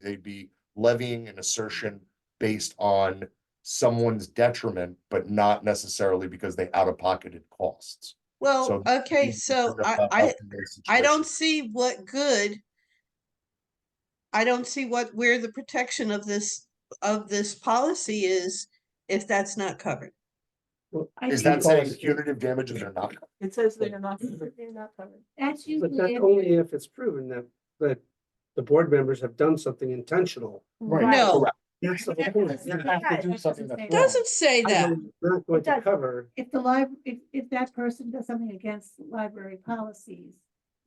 They'd be levying an assertion based on someone's detriment, but not necessarily because they out-of-pocketed costs. Well, So okay, so I don't see what good. I don't see where the protection of this policy is if that's not covered. Is that saying punitive damages are not? It says they are not covered. They're not covered. That's But usually. that's only if it's proven that the board members have done something intentional. No, That's the whole point. You have to do something that's wrong. doesn't say that. Not going It to does. cover. If if that person does something against library policies,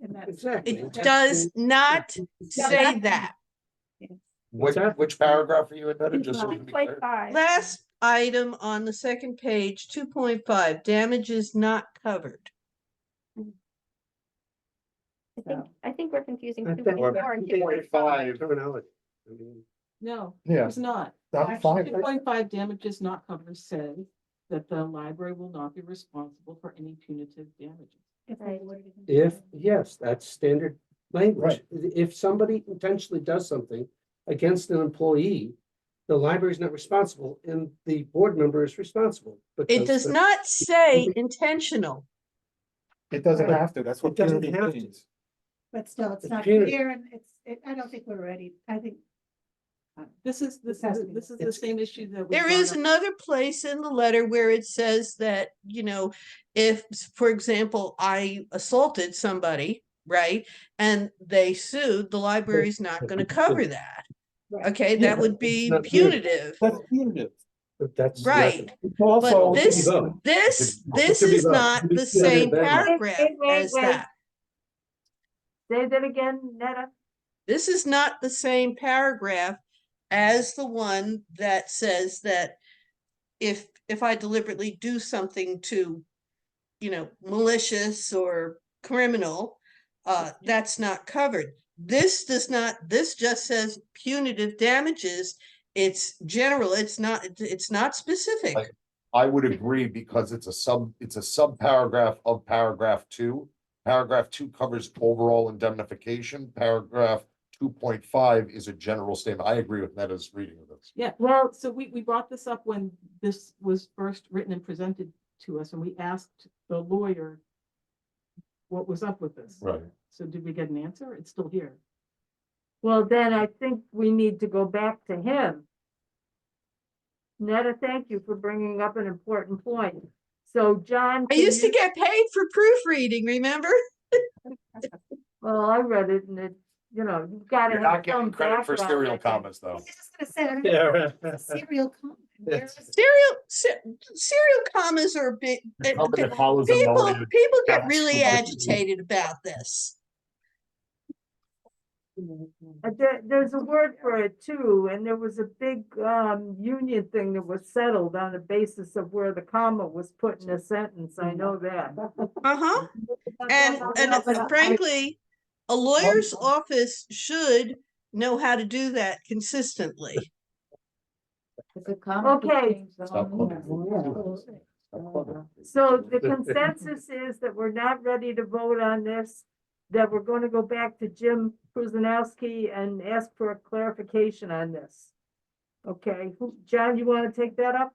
and that's. Exactly. It does not say that. Which paragraph are you in, Netta? Just so we can be clear. 2.5. Last item on the second page, 2.5, damages not covered. I think we're confusing I 2.4 and think 2.5. terminology. I mean, No, Yeah. it's not. I'm fine. 2.5 damages not covered says that the library will not be responsible for any punitive damages. If, yes, that's standard language. If somebody intentionally does something against an employee, the library is not responsible and the board member is responsible. It because does the- not say intentional. It doesn't Right. have to, that's what It doesn't punitive have to. means. But still, it's It's not punitive. clear, and I don't think we're ready, I think. This is the It's- same issue that. we There brought is up. another place in the letter where it says that, if, for example, I assaulted somebody, right, and they sued, the library's not going to cover that. Right. Okay, Yeah, that would it's be not punitive. punitive. That's punitive. But that's. Right. Also, But this is not the same paragraph Wait, as wait. that. Say that again, Netta. This is not the same paragraph as the one that says that if I deliberately do something to, malicious or criminal, that's not covered. This does not, this just says punitive damages. It's general, it's not specific. Like, I would agree because it's a sub paragraph of paragraph 2. Paragraph 2 covers overall indemnification. Paragraph 2.5 is a general statement. I agree with Netta's reading of this. Yeah, Well, so we brought this up when this was first written and presented to us, and we asked the lawyer what was up with this. Right. So did we get an answer? It's still here. well, then I think we need to go back to him. Netta, thank you for bringing up an important point. So John. I can used to you- get paid for proofreading, remember? Well, I read it and it, you've got to You're have not getting some credit for background, serial I think. comments, though. I was just gonna say, I don't Yeah, know, right. serial comment. Where Yes. is- Serial commas are big. Company that follows a People motive. get That's really what- agitated about this. There's a word for it too, and there was a big union thing that was settled on the basis of where the comma was put in a sentence. I know that. Uh-huh. And frankly, a lawyer's office should know how to do that consistently. If a comma could Okay. change the Stop whole clubbing. meaning. Stop clubbing. So the consensus is that we're not ready to vote on this, that we're going to go back to Jim Kruzanowski and ask for a clarification on this. Okay, John, you want to take that up?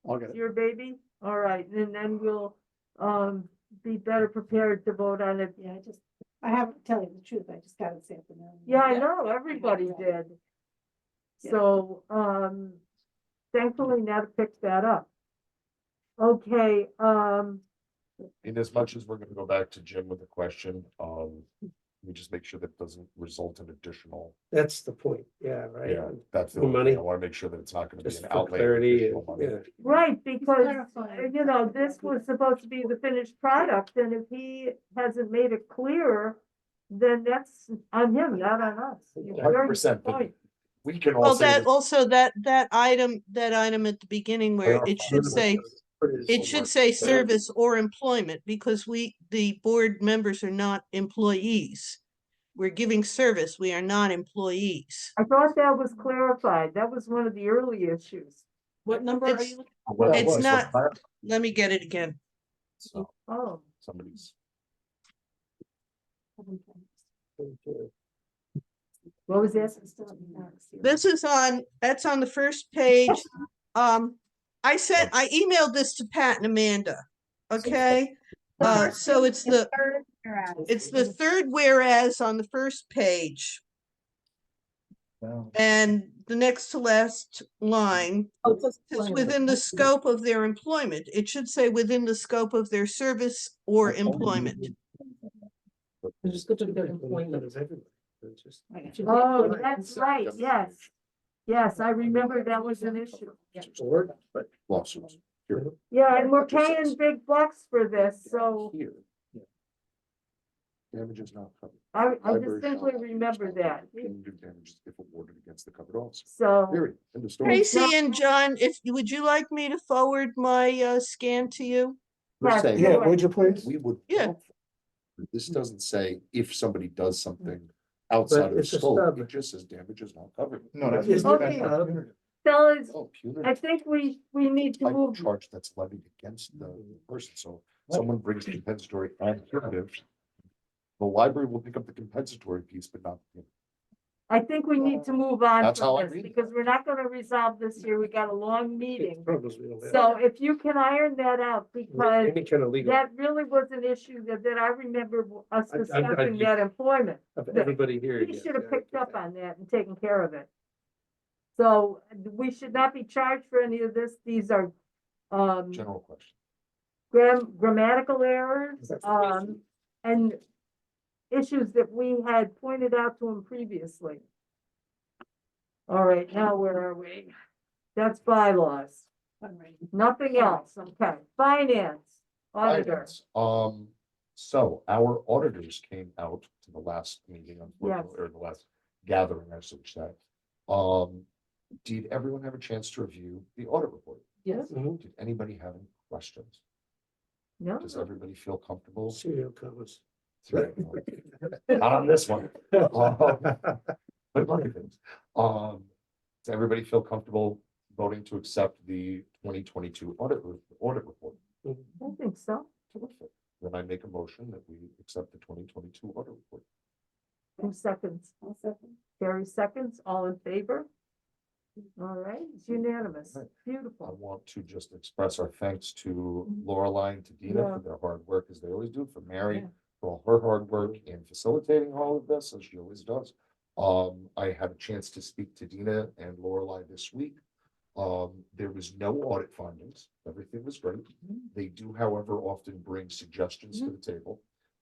I'll get it. Your baby? All right, and then we'll be better prepared to vote on it. Yeah, I have to tell you the truth, I just got it this afternoon. Yeah, I know, everybody did. Yeah. So, thankfully Nat picked that up. Okay, In as much as we're gonna go back to Jim with a question, we just make sure that doesn't result in additional. That's the point, yeah, right. Yeah, that's the For only money. thing. I wanna make sure that it's not gonna be Just an for outlay. of clarity, additional money. yeah. right, because, Clarify. this was supposed to be the finished product, and if he hasn't made it clear, then that's on him, not on us. You're very 100%, but right. we can all Well, say that that. also that item at the beginning where it should say service or employment, because the board members are not employees. We're giving service, we are not employees. I thought that was clarified. That was one of the early issues. What number are It's- you looking? Well, It's was, not- but- Let me get it again. So, Oh, somebody's. what was that? That's on the first page. I emailed this to Pat and Amanda. Okay, so it's the third whereas on the first page. And the next to last line, it's within the scope of their employment. It should say within the scope of their service or employment. Just go to the employment. Oh, that's right, yes. Yes, I remember that was an issue. But lawsuits. Here. Yeah, and we're paying big bucks for this, so Here. Yeah. Damages not covered. I Library distinctly shall- remember that. Punitive damages if awarded against the covered officer. So, Period. End of story. Tracy and John, would you like me to forward my scan to you? We're Yeah, saying- yeah, would you please? We would. Yeah. This doesn't say if somebody does something outside of the it's a scope, stub. it just says damages not covered. No, that's. Okay. fellas, Oh, I punitive. think we need to Type of move. charge that's levied against the person, so someone brings compensatory and punitive. The library will pick up the compensatory piece, but not. I think we need to move on That's how I from this read it. because we're not gonna resolve this here. We got a long meeting. Problems we don't have. So if you can iron that out, because Any kind of legal that really was an issue that I remember us I- discussing that employment. of everybody here. He yeah, should have yeah, I picked get up that. on that and taken care of it. So we should not be charged for any of this. These are General question. grammatical errors, and issues that we had pointed out to him previously. All right, now where are we? That's bylaws. fundraising. Nothing else, okay, finance, auditor, Finance. So our auditors came out to the last meeting, unfortunately, or the last gathering, I should say. Did everyone have a chance to review the audit report? Yes. Did anybody have any questions? no? Does everybody feel comfortable? Serial comments. Not on this one. But other things. Does everybody feel comfortable voting to accept the 2022 audit report? I think so. Terrific. Then I make a motion that we accept the 2022 audit report. 2 seconds. I'll second. Carrie seconds, all in favor? All right, it's unanimous, Right. I beautiful. want to just express our thanks to Lorelei and to Dina Yeah. for their hard work, as they always do, for Mary, Yeah. for all her hard work in facilitating all of this, as she always does. I had a chance to speak to Dina and Lorelei this week. There was no audit findings. Everything was great. They do, however, often bring suggestions to the table.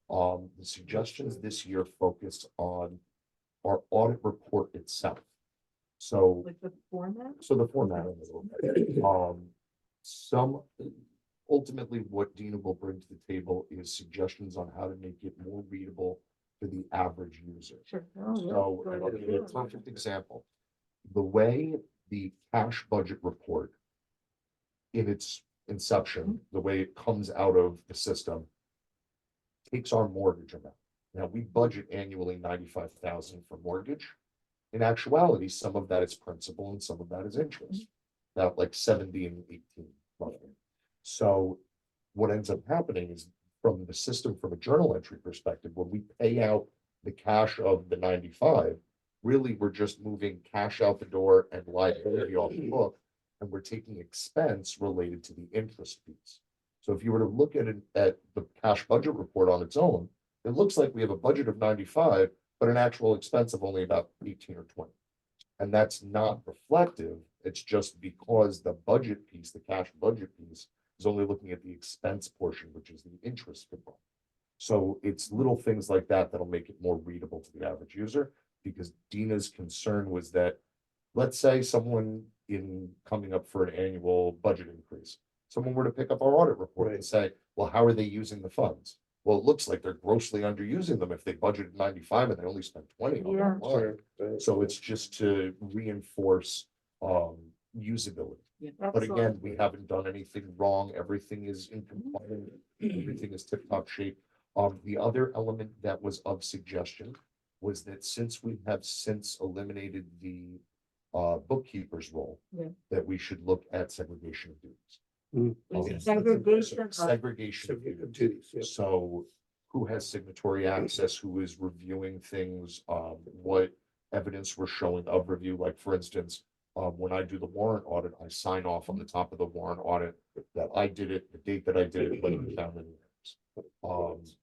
The suggestions this year focused on our audit report itself. So Like the format? so the format of it. Some, ultimately what Dina will bring to the table is suggestions on how to make it more readable for the average user. Sure. Oh, yeah, So, good and I'll give you a idea. perfect example. The way the cash budget report in its inception, the way it comes out of the system, takes our mortgage amount. Now, we budget annually 95,000 for mortgage. In actuality, some of that is principal and some of that is interest. About like 70 and 18 roughly. So what ends up happening is from the system, from a journal entry perspective, when we pay out the cash of the 95, really, we're just moving cash out the door and liability off the book, and we're taking expense related to the interest piece. So if you were to look at it at the cash budget report on its own, it looks like we have a budget of 95, but an actual expense of only about 18 or 20. And that's not reflective. It's just because the budget piece, the cash budget piece, is only looking at the expense portion, which is the interest component. So it's little things like that that'll make it more readable to the average user, because Dina's concern was that, let's say someone in coming up for an annual budget increase, someone were to pick up our audit report and say, well, how are they using the funds? Well, it looks like they're grossly underusing them if they budgeted 95 and they only spent 20 on Yeah. that line. So it's just to reinforce usability. But again, we haven't done anything wrong. Everything is in compliance. Everything is tip-top shape. The other element that was of suggestion was that since we have since eliminated the bookkeeper's role, Yeah. that we should look at segregation of duties. Segregation of- Segregation of Of duties. duties, yeah. So who has signatory access, who is reviewing things, what evidence we're showing of review, like for instance, when I do the warrant audit, I sign off on the top of the warrant audit that I did it, the date that I did it, when it found any errors.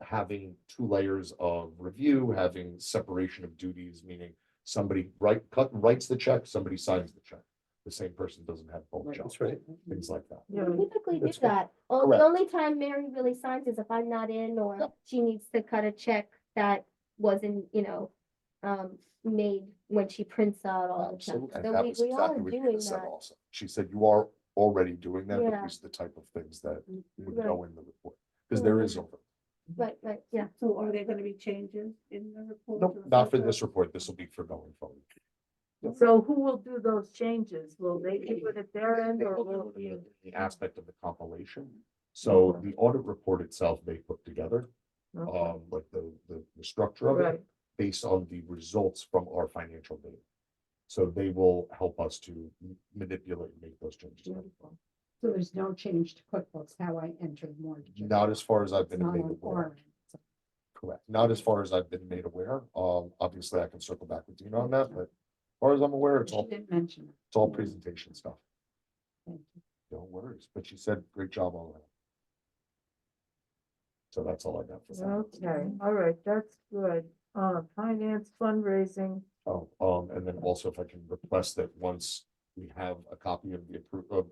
Having 2 layers of review, having separation of duties, meaning somebody writes the check, somebody signs the check. The same person doesn't have both Right. jobs, That's right. things like that. Yeah, We typically do That's good. that. Correct. The only time Mary really signs is if I'm not in or she needs to cut a check that wasn't, made when she prints out all the checks. Absolutely. And So that we, was we are exactly what doing Dina said that. also. She said, you are already doing that, but Yeah. these are the type of things that would Right. go in the report. Because there is over. Right, yeah. So are there gonna be changes in the report? Nope, not for this report. This will be for going forward. so who will do those changes? Will they do it at their end or They'll will do it be? it in the aspect of the compilation. So the audit report itself, they put together, Okay. like the structure of it, Right, based on the results from our financial data. So they will help us to manipulate and make those changes. beautiful. So there's no change to QuickBooks, how I entered mortgages. Not as far as I've It's been not made on aware. our end, so. Correct. Not as far as I've been made aware. Obviously I can circle back with Dina on that, but as far as I'm aware, it's She all, didn't mention it. it's all presentation stuff. Thank you. No worries, but she said, great job all around. So that's all I got for that. Okay, all right, that's good. Finance, fundraising, Oh, and then also if I can request that once we have a copy of the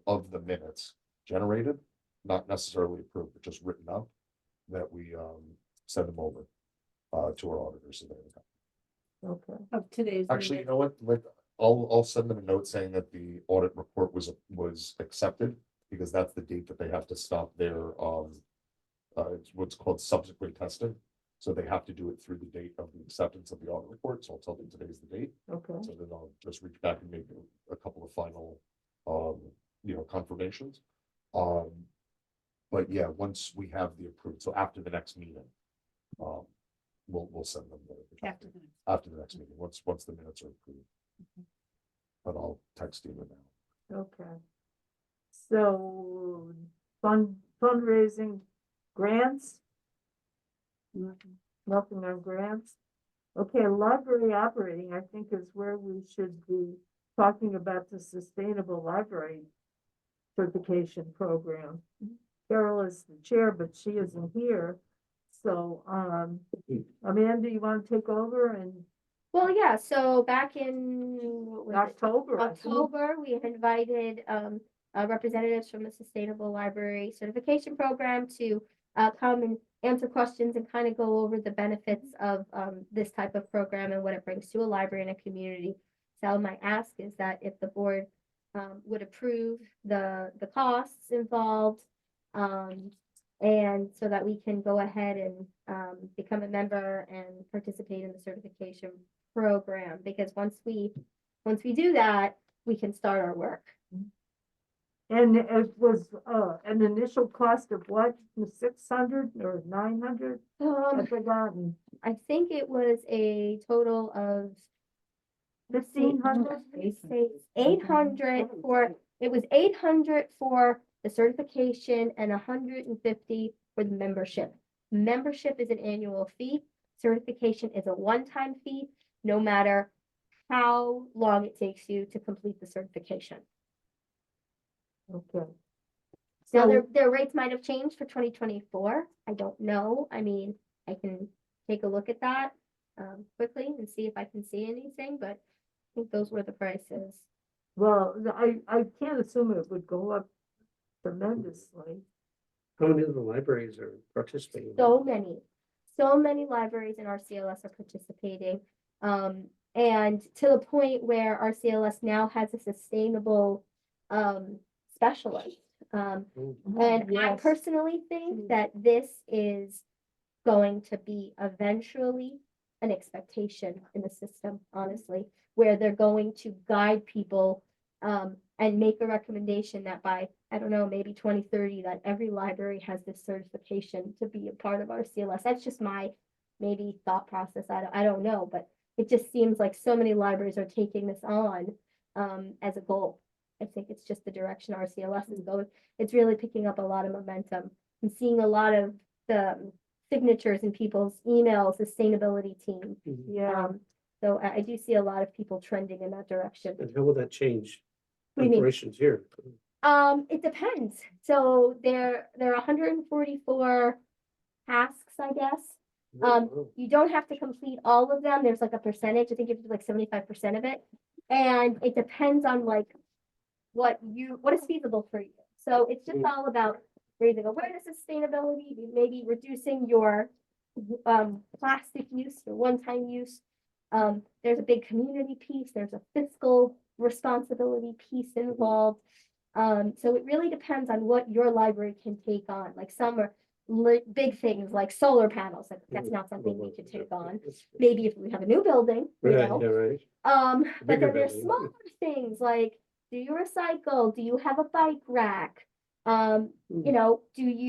of the minutes generated, not necessarily approved, but just written up, that we send them over to our auditors. So they have a copy. okay. Of today's. Actually, you meeting. know what? I'll send them a note saying that the audit report was accepted, because that's the date that they have to stop their, it's what's called subsequent testing. So they have to do it through the date of the acceptance of the audit report, so I'll tell them today's the date, Okay, so then I'll just reach back and make a couple of final, confirmations. But yeah, once we have the approved, so after the next meeting, we'll send them After the next. after the next meeting, once the minutes are approved. But I'll text you now. okay. So fundraising grants, Nothing. nothing on grants. Okay, library operating, I think is where we should be talking about the sustainable library certification program. Carol is the chair, but she isn't here. So, Amanda, you want to take over and Well, yeah, so back in, what was it? October? I think. October, we had invited representatives from the Sustainable Library Certification Program to come and answer questions and kind of go over the benefits of this type of program and what it brings to a library and a community. So my ask is that if the board would approve the costs involved, and so that we can go ahead and become a member and participate in the certification program, because once we do that, we can start our work. And it was an initial cost of what, 600 or 900? I've forgotten. I think it was a total of 1,500? 800 for, it was 800 for the certification and 150 for the membership. Membership is an annual fee. Certification is a one-time fee, no matter how long it takes you to complete the certification. Okay. Now, So, their rates might have changed for 2024. I don't know. I mean, I can take a look at that quickly and see if I can see anything, but I think those were the prices. well, I can't assume it would go up tremendously. How many of the libraries are participating? So many libraries in our CLS are participating. And to the point where our CLS now has a sustainable specialist. And I Yes. personally think that this is going to be eventually an expectation in the system, honestly, where they're going to guide people and make a recommendation that by, I don't know, maybe 2030, that every library has this certification to be a part of our CLS. That's just my maybe thought process. I don't know, but it just seems like so many libraries are taking this on as a goal. I think it's just the direction our CLS is going. It's really picking up a lot of momentum. I'm seeing a lot of the signatures in people's email sustainability team. Yeah. So I do see a lot of people trending in that direction. And how will that change What do you mean? operations here? It depends. So there are 144 tasks, I guess. You don't have to complete all of them. There's like a percentage. I think you have to do like 75% of it. And it depends on like what is feasible for you. So it's just all about raising awareness of sustainability, maybe reducing your plastic use, your one-time use. There's a big community piece, there's a fiscal responsibility piece involved. So it really depends on what your library can take on. Like some are big things like solar panels, like that's not something we could take on. Maybe if we have a new building, you Right, know. yeah, right. But Bigger then there's building. smaller things like, do you recycle? Do you have a bike rack? You know,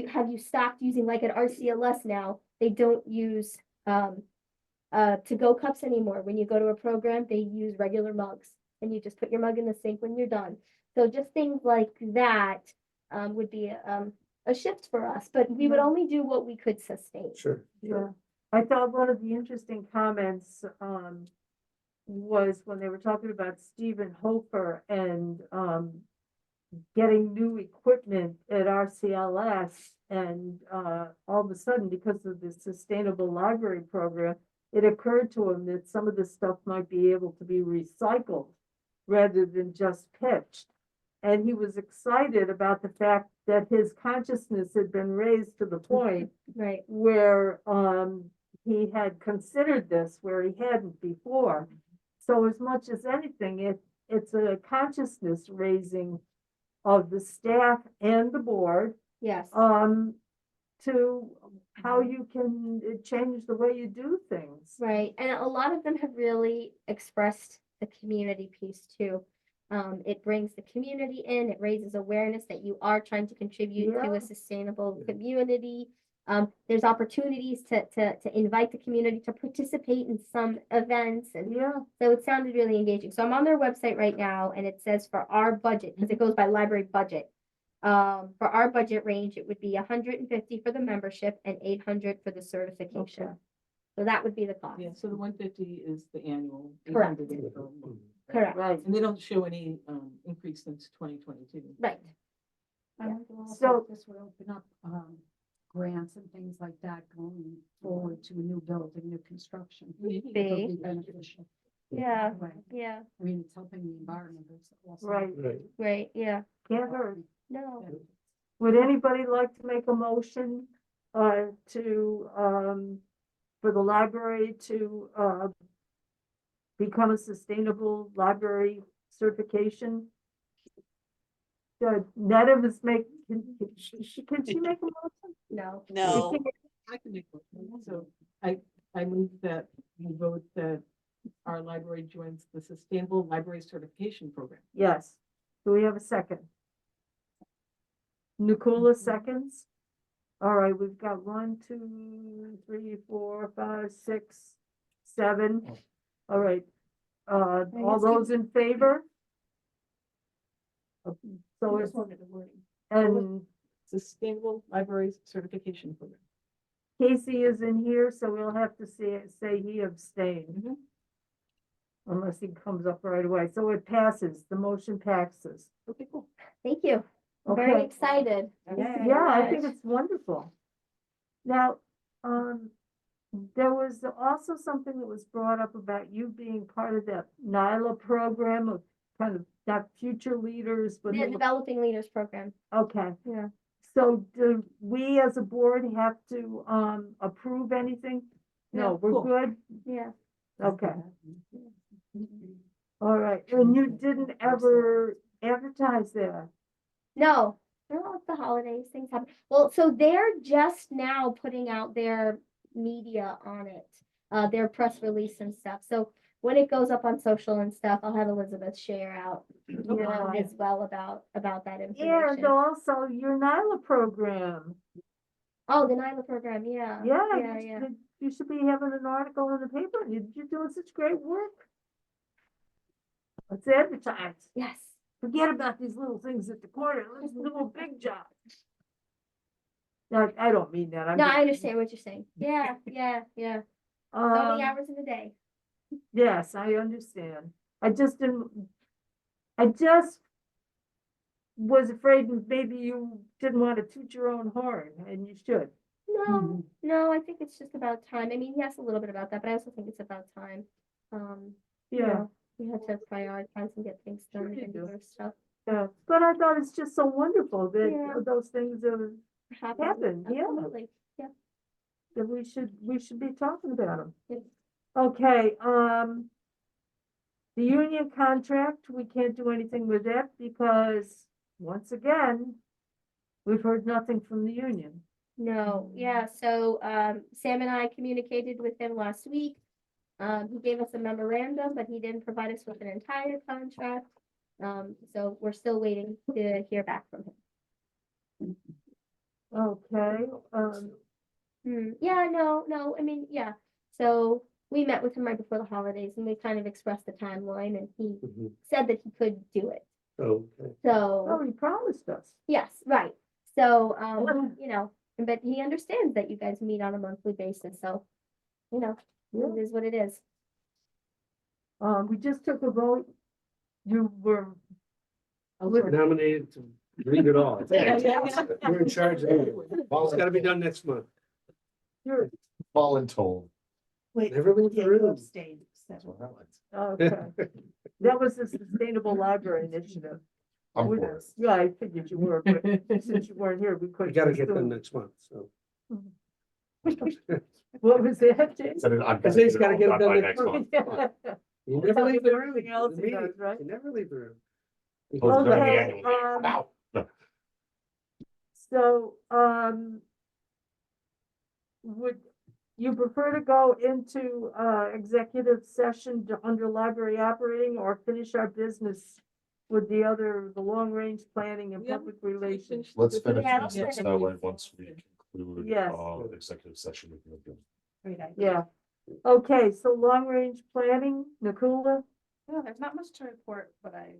have you stopped using, like at RCLS now, they don't use to-go cups anymore. When you go to a program, they use regular mugs and you just put your mug in the sink when you're done. So just things like that would be a shift for us, but we would only do what we could sustain. Sure. Yeah, I thought one of the interesting comments was when they were talking about Stephen Hofer and getting new equipment at RCLS, and all of a sudden, because of the Sustainable Library Program, it occurred to him that some of the stuff might be able to be recycled rather than just pitched. And he was excited about the fact that his consciousness had been raised to the point Right. where he had considered this where he hadn't before. So as much as anything, it's a consciousness raising of the staff and the board, Yes, to how you can change the way you do things. right. And a lot of them have really expressed the community piece too. It brings the community in, it raises awareness that you are trying to contribute to Yeah. a sustainable community. There's opportunities to invite the community to participate in some events, and Yeah, so it sounded really engaging. So I'm on their website right now, and it says for our budget, because it goes by library budget. For our budget range, it would be 150 for the membership and 800 for the certification. Okay. So that would be the cost. Yeah, so the 150 is the annual. Correct. 800 is the month, Correct. right. And they don't show any increase since 2022. Right. I Yeah. wonder also So- if this would open up, grants and things like that going forward to a new building, new construction. Maybe. It'll be beneficial. Yeah. Right. Yeah. I mean, it's helping the environment, but it's also. Right. Right. Right. Yeah. Can't hurt. No. Would anybody like to make a motion, for the library to, become a sustainable library certification? Good. Netta was can she make a motion? No. No, I can make one. So I move that we vote that our library joins the Sustainable Library Certification Program. Yes. Do we have a second? Nicola seconds. All right, we've got 1, 2, 3, 4, 5, 6, 7. All right. All those in favor? So it's, and Sustainable Library Certification Program. Casey is in here, so we'll have to say he abstained. Mhm. Unless he comes up right away. So it passes, the motion passes. Okay, cool. Thank you. I'm very Okay. excited. Yeah, I think it's wonderful. Now, there was also something that was brought up about you being part of that NILA program of kind of that future leaders, but The Developing Leaders Program. okay. Yeah. So do we as a board have to approve anything? No, Yeah, we're cool. good? Yeah. Okay, all right. And you didn't ever advertise that? No. No, it's the holidays, things happen. Well, so they're just now putting out their media on it, their press release and stuff. So when it goes up on social and stuff, I'll have Elizabeth share out Yeah. as well about that And information. also your NILA program. Oh, the NILA program, yeah. Yeah, Yeah. you should be having an article in the paper. You're doing such great work. Let's advertise. Yes. Forget about these little things at the corner. Let's do a big job. No, I don't mean that. I'm No, just- I understand what you're saying. Yeah. So many hours in a day. Yes, I understand. I just was afraid maybe you didn't want to toot your own horn, and you should. No, I think it's just about time. I mean, yes, a little bit about that, but I also think it's about time. You Yeah, know, we have to prioritize and get things Sure done you and do. other stuff. yeah. But I thought it's just so wonderful Yeah. that those things are, Happen, yeah. Absolutely. that we should be talking about them. Yep. Okay, the union contract, we can't do anything with that because, once again, we've heard nothing from the union. No, yeah, so Sam and I communicated with him last week. He gave us a memorandum, but he didn't provide us with an entire contract. So we're still waiting to hear back from him. Okay, Yeah, no, I mean, yeah. So we met with him right before the holidays and we kind of expressed the timeline and he Mhm. said that he could do it. Okay. oh, So, he promised us. yes, right. So, you know, but he understands that you guys meet on a monthly basis, so, you know, Yeah. it is what it is. We just took a vote. You were, We're nominated to read it all. Yeah. You're in charge of it. It's gotta be done next month. you're, Voluntold. Wait, Never leave the yeah, you room. abstained, That's so. what I like. okay. That was the Sustainable Library Initiative. I'm We- for it. Yeah, I figured you were, but since you weren't here, we We couldn't. gotta just get do them it. next month, so. What was that, Jason? Said it, I've I gotta say he's get it gotta all get it done done by next next month. You never leave the room. Everything else The he does, meeting, right? You never leave the room. Oh, it's gonna be Okay, annual meeting. Now. So, would you prefer to go into, executive session under library operating or finish our business with the long-range planning and Yeah, public relations? Let's finish Yeah, this, let's that way, once we conclude, Yes. executive session, we can do. Great idea. Yeah. Okay, so long-range planning, Nakula? Yeah, there's not much to report, but I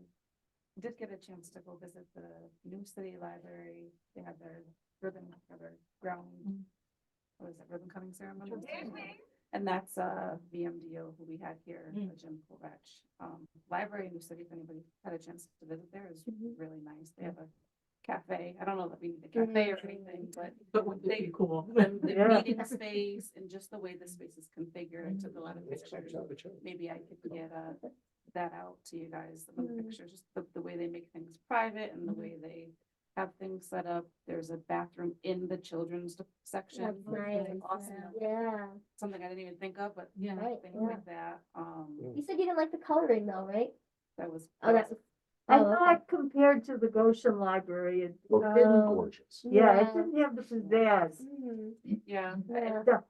did get a chance to go visit the New City Library. They had their ribbon or their ground, what is it, ribbon cutting ceremony? And that's VMDO who we had here, Jim Kovacs. Library in New City, if anybody had a chance to visit there, is really nice. They have a cafe. I don't know that we need a cafe or anything, but would be cool. the Yeah. meeting space and just the way the space is configured, I took a lot of pictures. Maybe I could get that out to you guys, some of the pictures, just the way they make things private and the way they have things set up. There's a bathroom in the children's section. That's nice. Awesome. Yeah. Something I didn't even think of, but Yeah. Right, things yeah. like that. You said you didn't like the coloring though, right? That was. Oh, that's. I Oh, okay. thought compared to the Goshen Library, it Oh, didn't, gorgeous. yeah, it Yeah. didn't have the pizzazz. Yeah. Yeah. Yeah.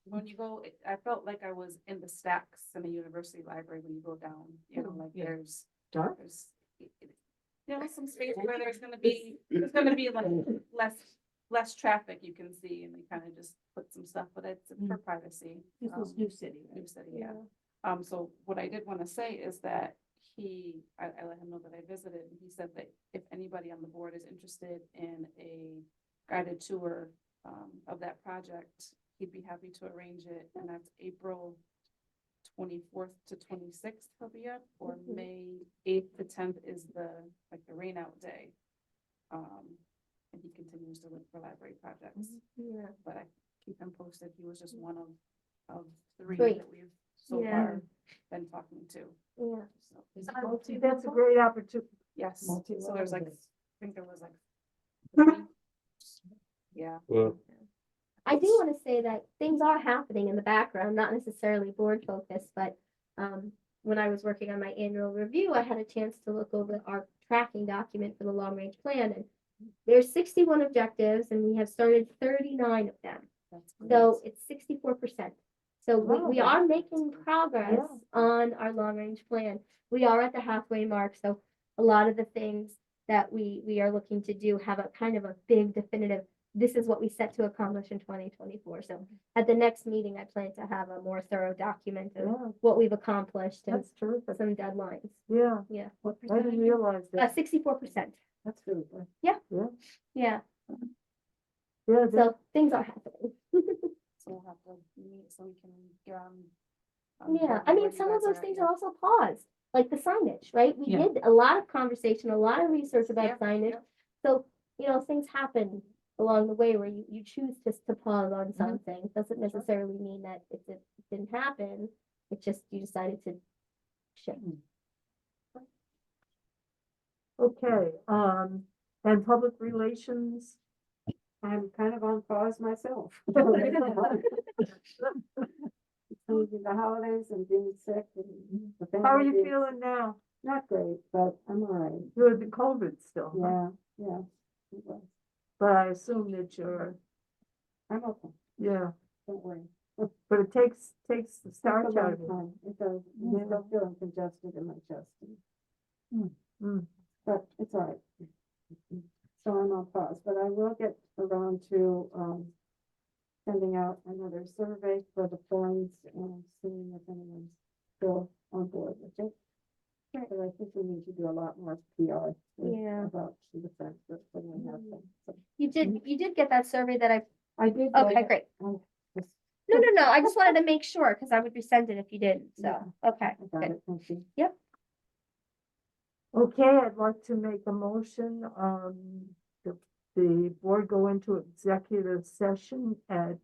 When you go, I felt like I was in the stacks in a university library when you go down, you know, like Yeah. there's, Dark? there's, you know, some space where there's gonna be like less traffic you can see, and they kind of just put some stuff, but it's for privacy. This was New City, right? New City, yeah. So what I did want to say is that I let him know that I visited, and he said that if anybody on the board is interested in a guided tour of that project, he'd be happy to arrange it, and that's April 24th to 26th he'll be up, or May 8th to 10th is the rain out day. And he continues to look for library projects, Yeah. but I keep him posted. He was just one of three Great. that we've so Yeah. far been talking to. Yeah. So, That's a great opportunity. yes, so there's like, I think there was like, yeah. Well, I do want to say that things are happening in the background, not necessarily board focused, but when I was working on my annual review, I had a chance to look over our tracking document for the long range plan, and there's 61 objectives, and we have started 39 of them. So it's 64%. So we Wow. are making progress Yeah. on our long range plan. We are at the halfway mark, so a lot of the things that we are looking to do have a kind of a big definitive, this is what we set to accomplish in 2024. So at the next meeting, I plan to have a more thorough document of Yeah, what we've accomplished and that's terrific. some deadlines. Yeah, Yeah. What I didn't realize that. 64%. That's really good. Yeah. Yeah. Yeah. Yeah, So things are happening. So we'll have to meet so we can get on. Yeah, I mean, some of those things are also paused, like the signage, right? We Yeah. did a lot of conversation, a lot of research about Yep, signage. yep. So, things happen along the way where you choose just to pause on something. Doesn't necessarily mean that it didn't happen. It's just you decided to shift. okay, and public relations, I'm kind of on pause myself. Between the holidays and being sick and the family. how are you being feeling now? Not great, but I'm all right. With the COVID still, huh? Yeah, yeah. it was. But I assume that you're, I'm okay, yeah, don't worry. but it takes the Takes a starch long out of it. time. It does. I'm Yeah. still feeling congested in my chest. Mm. But it's all right. So I'm on pause, but I will get around to, sending out another survey for the forms and seeing if anyone's still on board with it. But I think we need to do a lot more PR. Yeah. About the defense that's when we have them. So You did get that survey that I did. okay, get it. great. I just- No, I just wanted to make sure, because I would resend it if you didn't, so, okay. I got good. it, thank you. Okay, I'd like to make a motion, the board go into executive session at,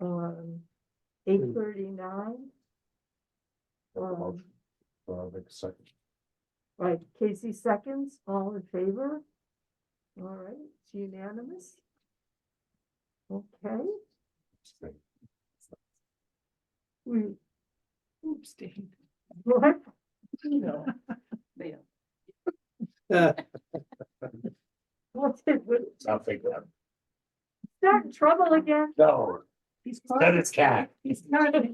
8:39. Make a second. Right, Casey seconds, all in favor? All right, it's unanimous. Okay, we, Abstain. What? No. They, What's it, I'll take that. start in trouble again? No, He's that is cat. He's causing.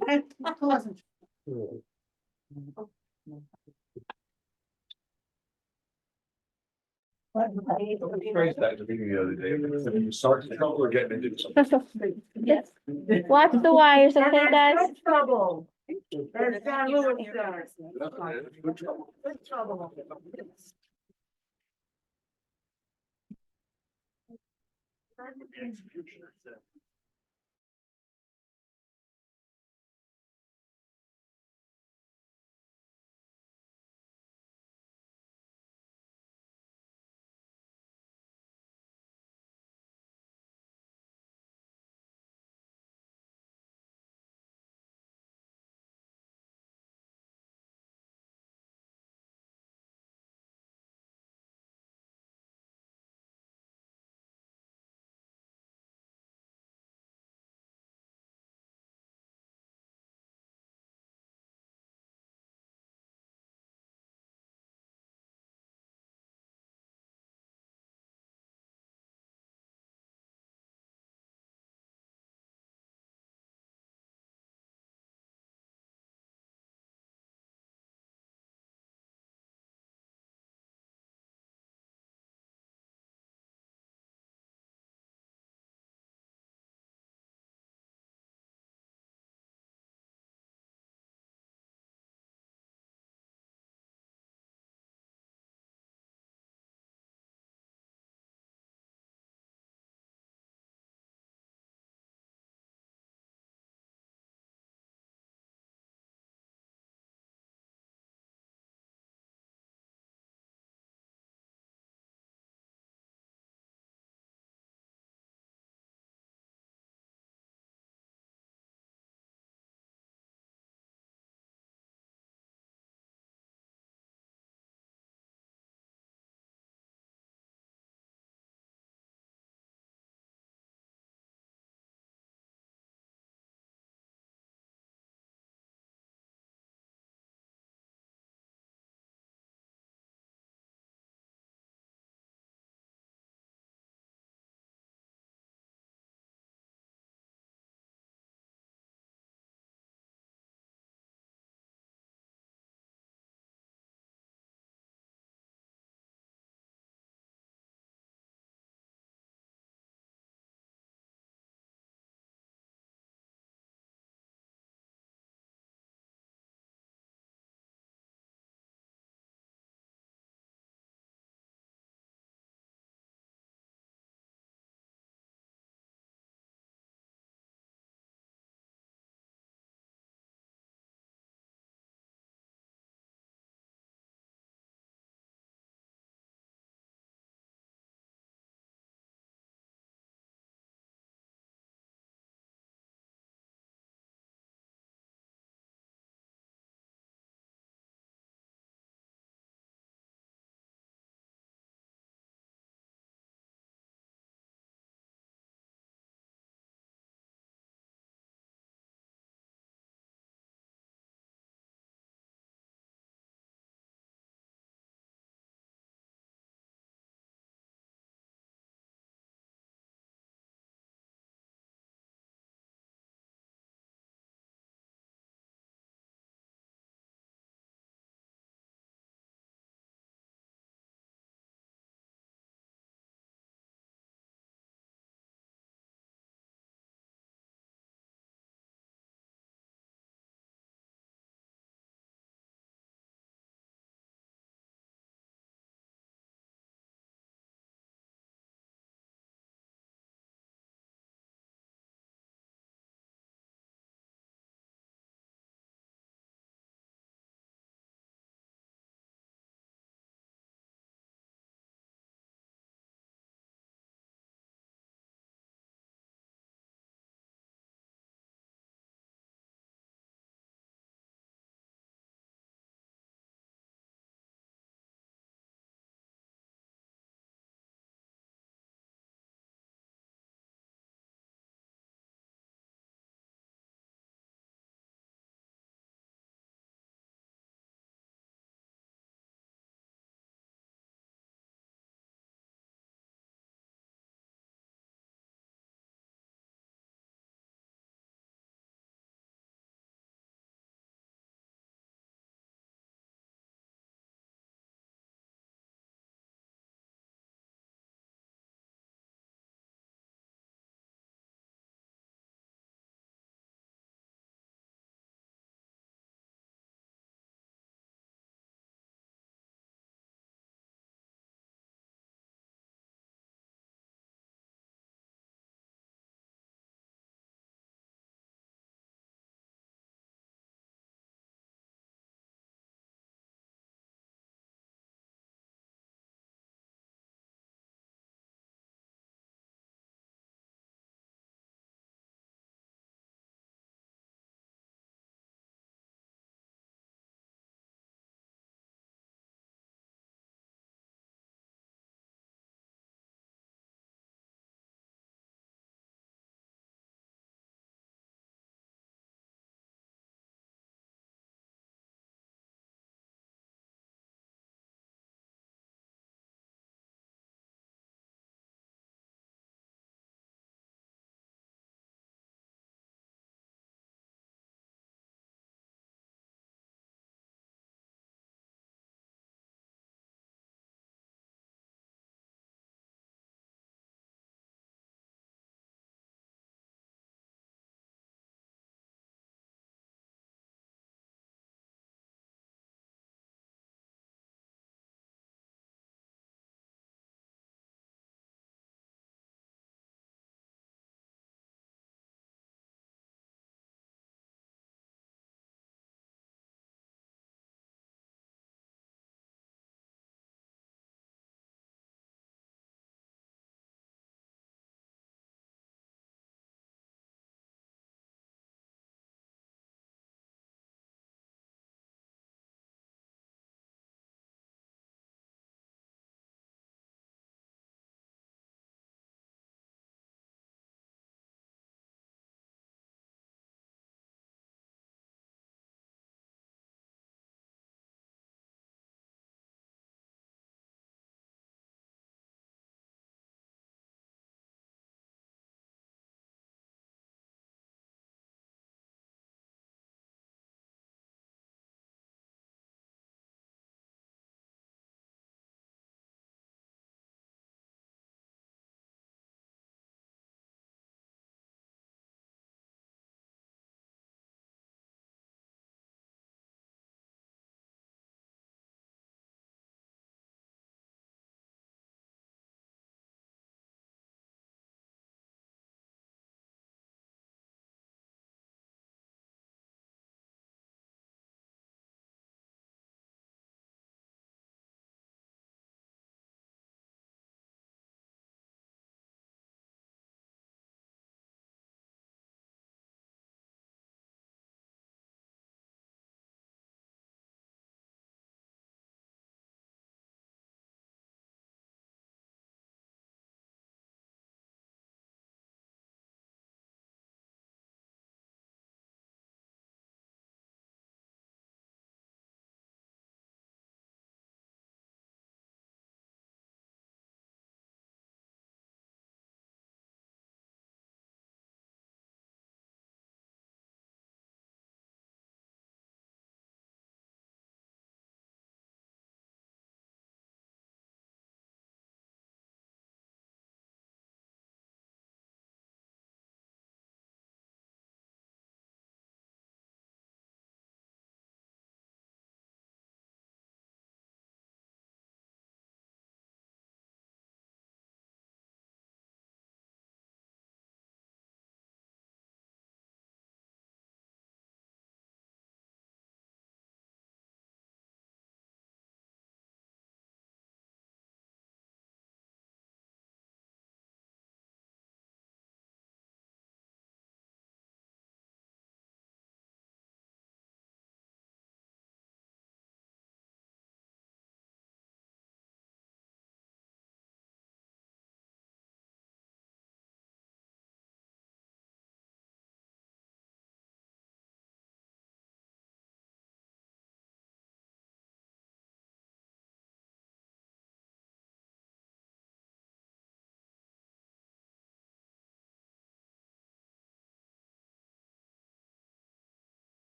Phrase that to me the other day. You start to trouble or getting into something. Yes. Watch the wires, okay, guys? That's trouble. As John Lewis says. Good trouble. Good trouble.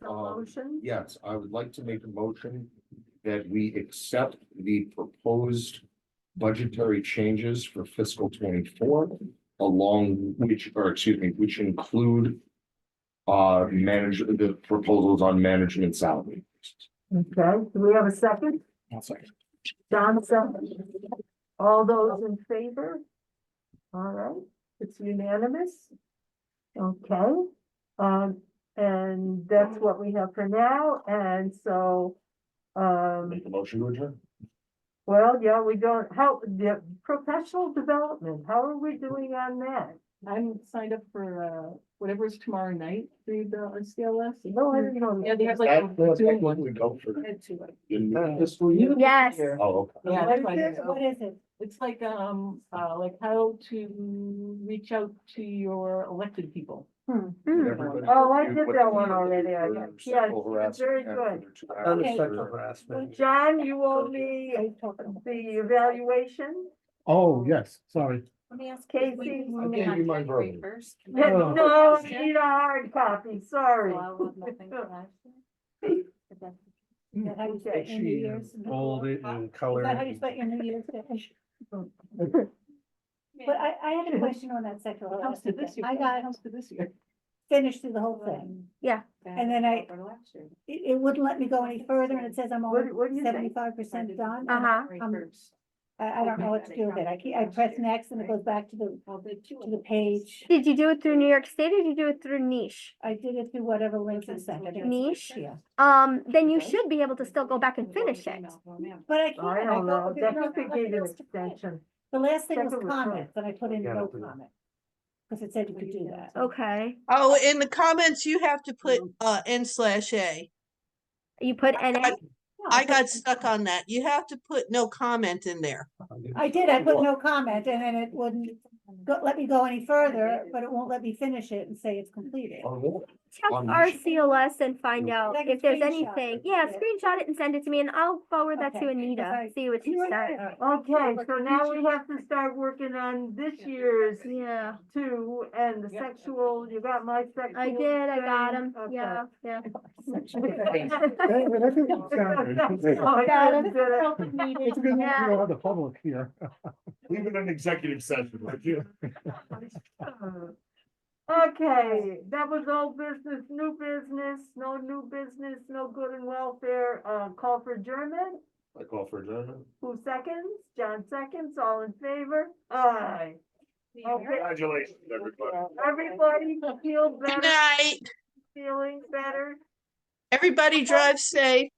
a motion? Yes, I would like to make a motion that we accept the proposed budgetary changes for fiscal 24, along which, or excuse me, which include manage the proposals on management salary. Okay, do we have a second? I'll second. John, second. All those in favor? All right, it's unanimous. Okay, and that's what we have for now, and so, Make a motion to adjourn. well, yeah, we don't, how, the professional development, how are we doing on that? I'm signed up for, whatever is tomorrow night through the RCLS. No, I don't know. Yeah, they have like. a That's Zoom when one. we go for I had two, like, in fiscal year. Yes. Oh, okay. Yeah, What that's is why it? What is it? it's like how to reach out to your elected people. Everybody Oh, I do did what that they one do already, I for guess. sexual Yes, harassment very and good. for two On the hours sexual for- harassment. John, you owe me the evaluation, Oh, yes, sorry. Let me ask. Casey. I gave you my verbal. No, I need a hard copy, sorry. Is that how you spent your New She Year's? bold it and Is color that how you it. spent your New Year's day? But I had a question on that sexual Comes to harassment this thing. year. I got Comes to this year. finished through the whole thing. Yeah. And then it wouldn't let me go any further and it says I'm only What do you think? 75% done. and Uh-huh. I don't know what to do with it. I press next and it goes back to the page. Did you do it through New York State or did you do it through Niche? I did it through whatever link you sent. I think it's- Niche? Yeah. Then you should be able to still go back and finish it. But I can't. I don't know, there's that no- could be nothing an else to print. extension. The last thing was Second was print. comments and I put in Yeah, no but- comment. Because it said you could do that. Okay. Oh, in the comments, you have to put N/A. You put NA? I got stuck on that. You have to put no comment in there. I did, I put no comment and then it wouldn't let me go any further, but it won't let me finish it and say it's completed. Check On RCLS and find out I can if there's screenshot anything. it. Yeah, screenshot it and send it to me and I'll forward that to Okay, Anita, because see what she said. Okay, so now we have to start working on this year's Yeah, two and the sexual, you got my sexual. I did, I got thing? him. Okay. Yeah, yeah. Hey, but I think it sounded- Oh, I Got didn't him. get it. It's a good thing Yeah. we don't have the public here. Leave it in executive session, would you? Okay, that was old business, new business, no new business, no good and welfare, call for adjournment. I call for adjournment. Who seconds? John seconds, all in favor? Aye. Okay, Congratulations, everybody. everybody feel Good better, night. feeling better? Everybody drive safe.